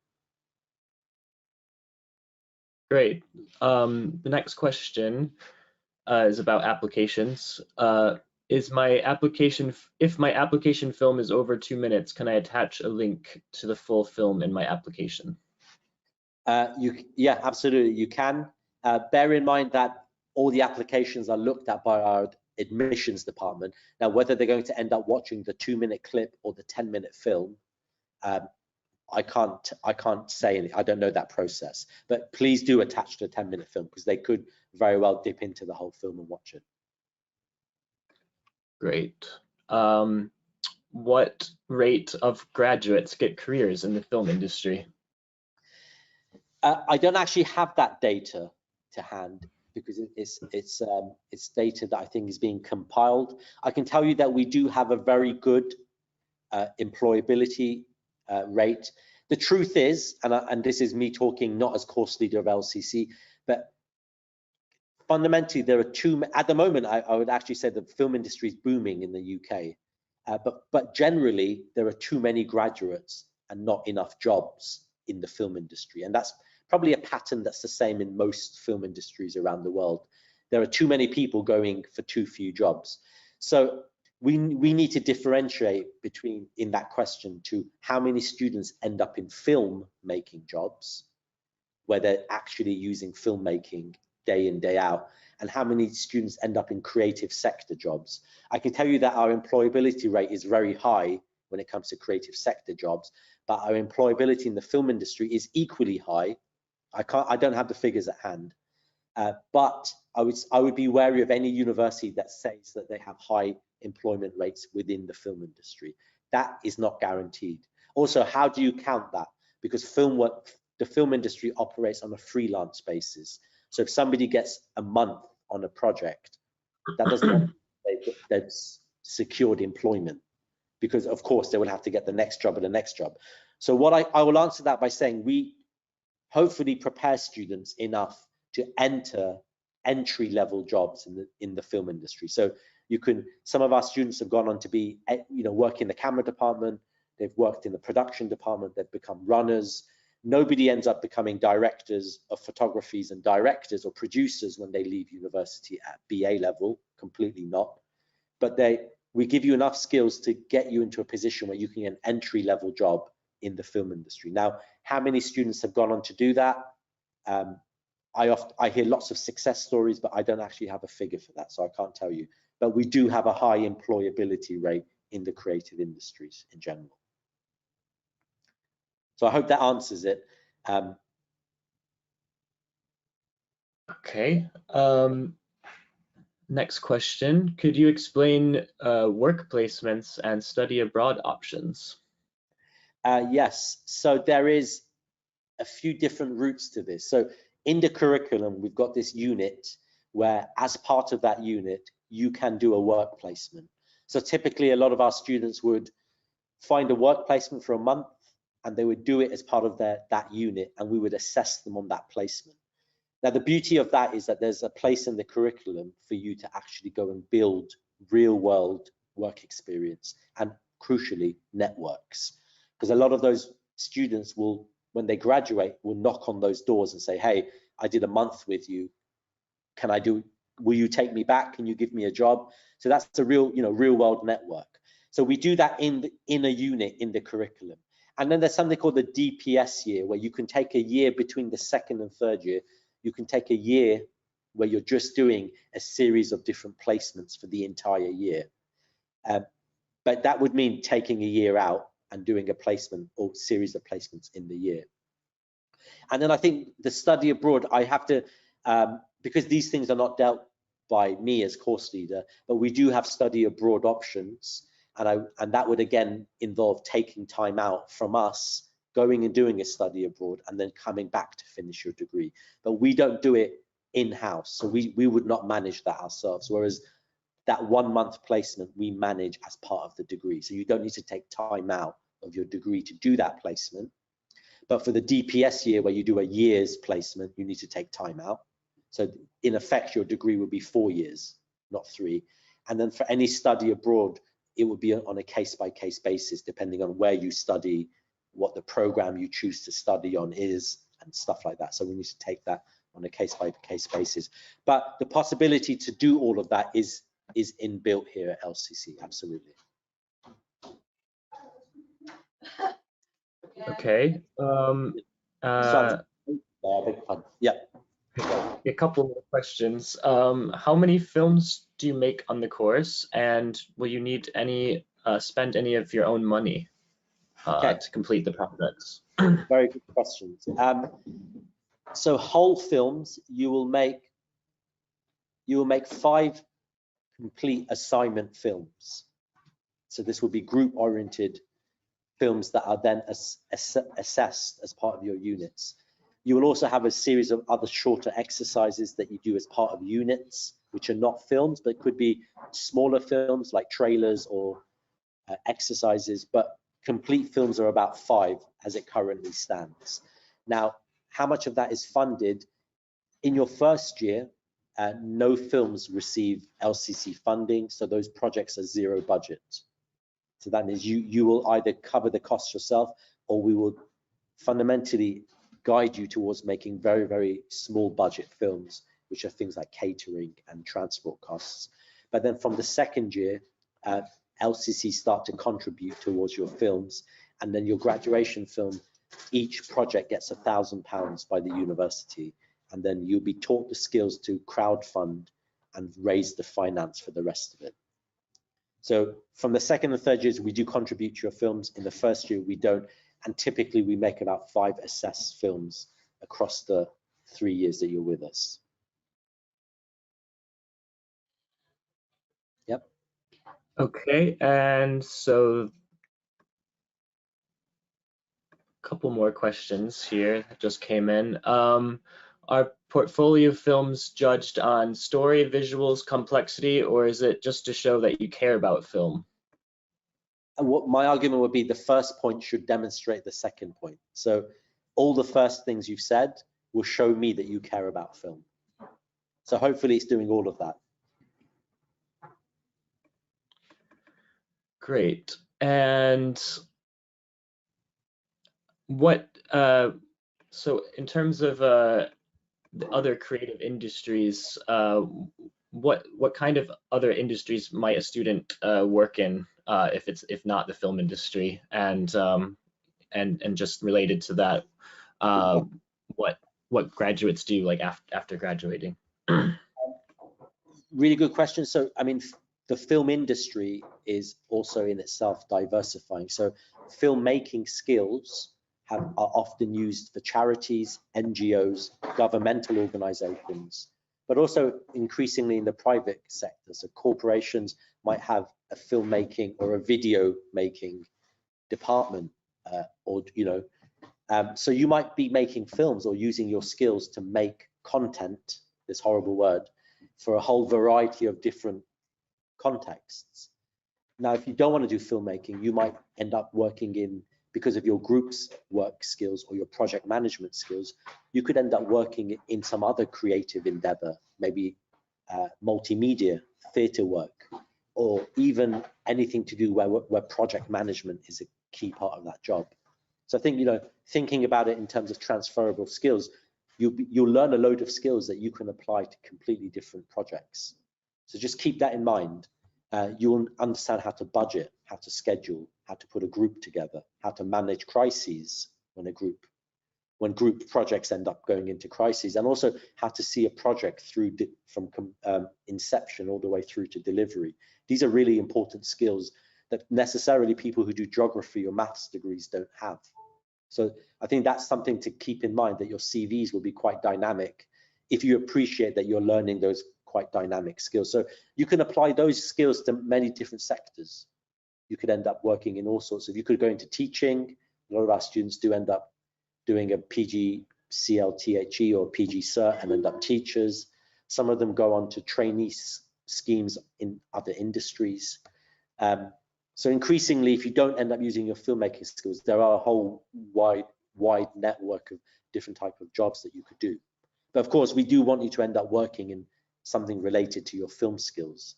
Great. The next question is about applications. If my application film is over 2 minutes, can I attach a link to the full film in my application? Yeah, absolutely, you can. Bear in mind that all the applications are looked at by our admissions department. Now, whether they're going to end up watching the 2-minute clip or the 10-minute film, I can't say anything. I don't know that process. But please do attach to a 10-minute film, because they could very well dip into the whole film and watch it. Great. What rate of graduates get careers in the film industry? I don't actually have that data to hand, because it's data that I think is being compiled. I can tell you that we do have a very good employability rate. The truth is, and this is me talking not as course leader of LCC, but fundamentally there are at the moment, I would actually say the film industry is booming in the UK, but generally there are too many graduates and not enough jobs in the film industry. And that's probably a pattern that's the same in most film industries around the world. There are too many people going for too few jobs. So we need to differentiate between, in that question, to how many students end up in film making jobs, where they're actually using filmmaking day in, day out, and how many students end up in creative sector jobs. I can tell you that our employability rate is very high when it comes to creative sector jobs, but our employability in the film industry is equally high. I don't have the figures at hand, but I would be wary of any university that says that they have high employment rates within the film industry. That is not guaranteed. Also, how do you count that? Because the film industry operates on a freelance basis. So if somebody gets a month on a project, that doesn't mean they've secured employment, because of course they will have to get the next job and the next job. So what I will answer that by saying we hopefully prepare students enough to enter entry-level jobs in the film industry. So some of our students have gone on to be, work in the camera department, they've worked in the production department, they've become runners. Nobody ends up becoming directors of photographies and directors or producers when they leave university at BA level, completely not. But we give you enough skills to get you into a position where you can get an entry-level job in the film industry. Now, how many students have gone on to do that? I hear lots of success stories, but I don't actually have a figure for that, so I can't tell you. But we do have a high employability rate in the creative industries in general. So I hope that answers it. Okay. Next question. Could you explain work placements and study abroad options? Yes. So there is a few different routes to this. So in the curriculum, we've got this unit where, as part of that unit, you can do a work placement. So typically, a lot of our students would find a work placement for a month, and they would do it as part of that unit, and we would assess them on that placement. Now, the beauty of that is that there's a place in the curriculum for you to actually go and build real-world work experience and, crucially, networks. Because a lot of those students will, when they graduate, will knock on those doors and say, hey, I did a month with you. Can I do will you take me back? Can you give me a job? So that's the real, real world network. So we do that in a unit in the curriculum. And then there's something called the DPS year, where you can take a year between the second and third year. You can take a year where you're just doing a series of different placements for the entire year. But that would mean taking a year out and doing a placement or series of placements in the year. And then I think the study abroad, I have to, because these things are not dealt by me as course leader, but we do have study abroad options. And that would again involve taking time out from us, going and doing a study abroad, and then coming back to finish your degree. But we don't do it in-house, so we would not manage that ourselves. Whereas that 1 month placement we manage as part of the degree. So you don't need to take time out of your degree to do that placement. But for the DPS year, where you do a year's placement, you need to take time out. So in effect, your degree would be 4 years, not 3. And then for any study abroad, it would be on a case-by-case basis, depending on where you study, what the program you choose to study on is, and stuff like that. So we need to take that on a case-by-case basis. But the possibility to do all of that is inbuilt here at LCC, absolutely. Okay. Yeah. A couple more questions. How many films do you make on the course, and will you need any spend any of your own money to complete the projects? Very good questions. So whole films, you will make 5 complete assignment films. So this will be group-oriented films that are then assessed as part of your units. You will also have a series of other shorter exercises that you do as part of units, which are not films, but could be smaller films like trailers or exercises, but complete films are about 5 as it currently stands. Now, how much of that is funded? In your first year, no films receive LCC funding, so those projects are 0 budget. So that means you will either cover the costs yourself, or we will fundamentally guide you towards making very, very small budget films, which are things like catering and transport costs. But then from the second year, LCC start to contribute towards your films, and then your graduation film, each project gets £1,000 by the university, and then you'll be taught the skills to crowdfund and raise the finance for the rest of it. So from the second and third years, we do contribute to your films. In the first year, we don't. And typically we make about 5 assessed films across the 3 years that you're with us. Yep. Okay, and so a couple more questions here that just came in. Are portfolio films judged on story, visuals, complexity, or is it just to show that you care about film? And what my argument would be, the first point should demonstrate the second point. So all the first things you've said will show me that you care about film. So hopefully it's doing all of that. Great. And what, so in terms of the other creative industries, what kind of other industries might a student work in if not the film industry, and just related to that, what graduates do like after graduating? Really good question. So I mean, the film industry is also in itself diversifying. So filmmaking skills are often used for charities, NGOs, governmental organizations, but also increasingly in the private sector. So corporations might have a filmmaking or a video making department, so you might be making films or using your skills to make content, this horrible word, for a whole variety of different contexts. Now, if you don't want to do filmmaking, you might end up working in, because of your group's work skills or your project management skills, you could end up working in some other creative endeavor, maybe multimedia, theater work, or even anything to do where project management is a key part of that job. So I think, thinking about it in terms of transferable skills, you'll learn a load of skills that you can apply to completely different projects. So just keep that in mind. You'll understand how to budget, how to schedule, how to put a group together, how to manage crises when group projects end up going into crises, and also how to see a project through from inception all the way through to delivery. These are really important skills that necessarily people who do geography or maths degrees don't have. So I think that's something to keep in mind, that your CVs will be quite dynamic if you appreciate that you're learning those quite dynamic skills. So you can apply those skills to many different sectors. You could end up working in all sorts of, you could go into teaching. A lot of our students do end up doing a PG CLTHE or PG Cert and end up teachers. Some of them go on to trainee schemes in other industries. So increasingly, if you don't end up using your filmmaking skills, there are a whole wide network of different type of jobs that you could do. But of course, we do want you to end up working in something related to your film skills.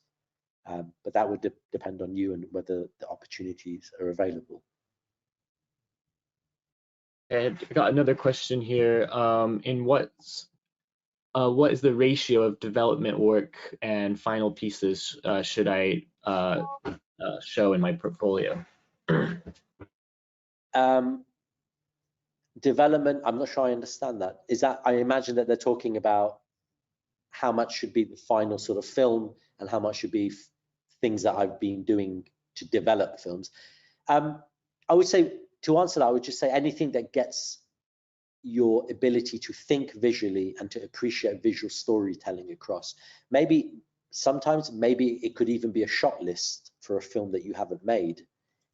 But that would depend on you and whether the opportunities are available. And I got another question here. What is the ratio of development work and final pieces should I show in my portfolio? Development, I'm not sure I understand that. Is that, I imagine that they're talking about how much should be the final sort of film and how much should be things that I've been doing to develop films. I would say, to answer that, I would just say anything that gets your ability to think visually and to appreciate visual storytelling across. Maybe sometimes, maybe it could even be a shot list for a film that you haven't made.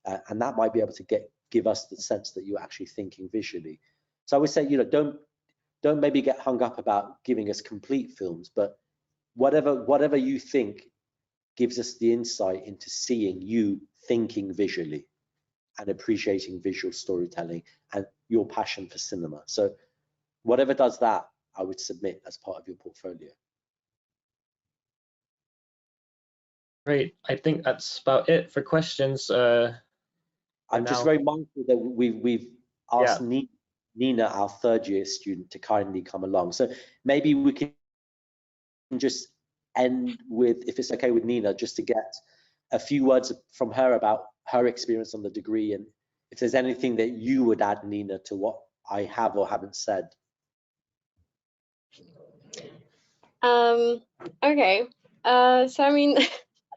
And that might be able to give us the sense that you're actually thinking visually. So I would say, you know, don't maybe get hung up about giving us complete films, but whatever you think gives us the insight into seeing you thinking visually and appreciating visual storytelling and your passion for cinema. So whatever does that, I would submit as part of your portfolio. Great. I think that's about it for questions. I'm just very mindful that we've asked Nina, our third year student, to kindly come along. So maybe we can just end with, if it's okay with Nina, just to get a few words from her about her experience on the degree, and if there's anything that you would add, Nina, to what I have or haven't said. Okay. So I mean,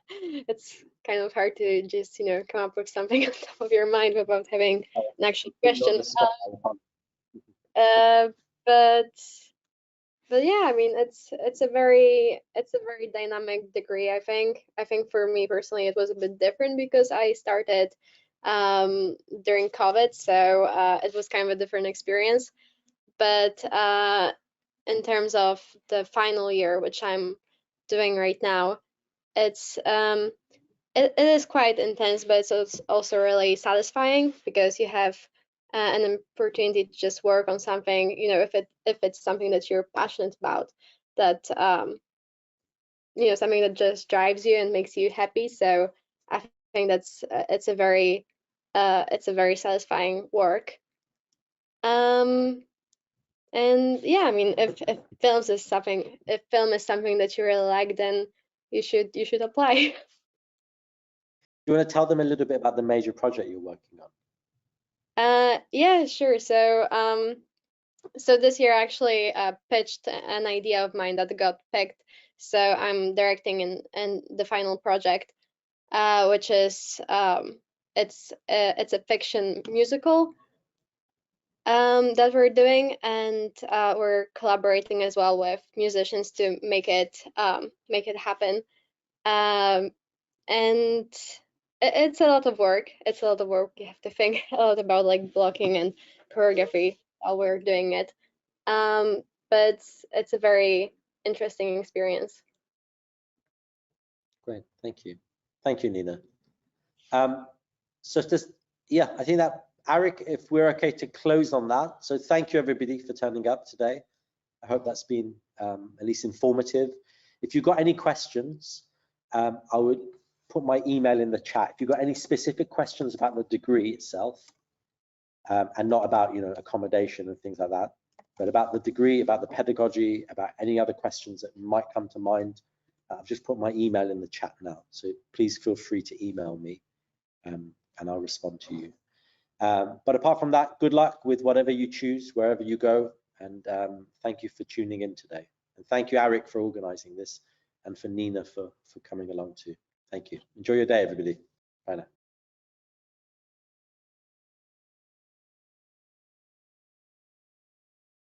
it's kind of hard to just, you know, come up with something on top of your mind without having an actual question. But yeah, I mean, it's a very dynamic degree. I think for me personally, it was a bit different because I started during COVID, so it was kind of a different experience. But in terms of the final year, which I'm doing right now, it's it is quite intense, but it's also really satisfying because you have an opportunity to just work on something, you know, if it's something that you're passionate about, that you know, something that just drives you and makes you happy. So I think that's it's a very satisfying work. And yeah, I mean, if film is something that you really like, then you should apply. Do you want to tell them a little bit about the major project you're working on? Yeah, sure. So so this year I actually pitched an idea of mine that got picked. So I'm directing in the final project, which is it's a fiction musical that we're doing, and we're collaborating as well with musicians to make it happen. And it's a lot of work. It's a lot of work. You have to think a lot about like blocking and choreography while we're doing it. But it's a very interesting experience. Great, thank you, Nina. So just, yeah, I think that, Arik, if we're okay to close on that. So thank you everybody for turning up today. I hope that's been at least informative. If you've got any questions, I would put my email in the chat. If you've got any specific questions about the degree itself, and not about, you know, accommodation and things like that, But about the degree, about the pedagogy, about any other questions that might come to mind, I've just put my email in the chat now. So please feel free to email me and I'll respond to you. But apart from that, good luck with whatever you choose, wherever you go. And thank you for tuning in today. And thank you, Arik, for organizing this, and for Nina for coming along too. Thank you. Enjoy your day, everybody. Bye now.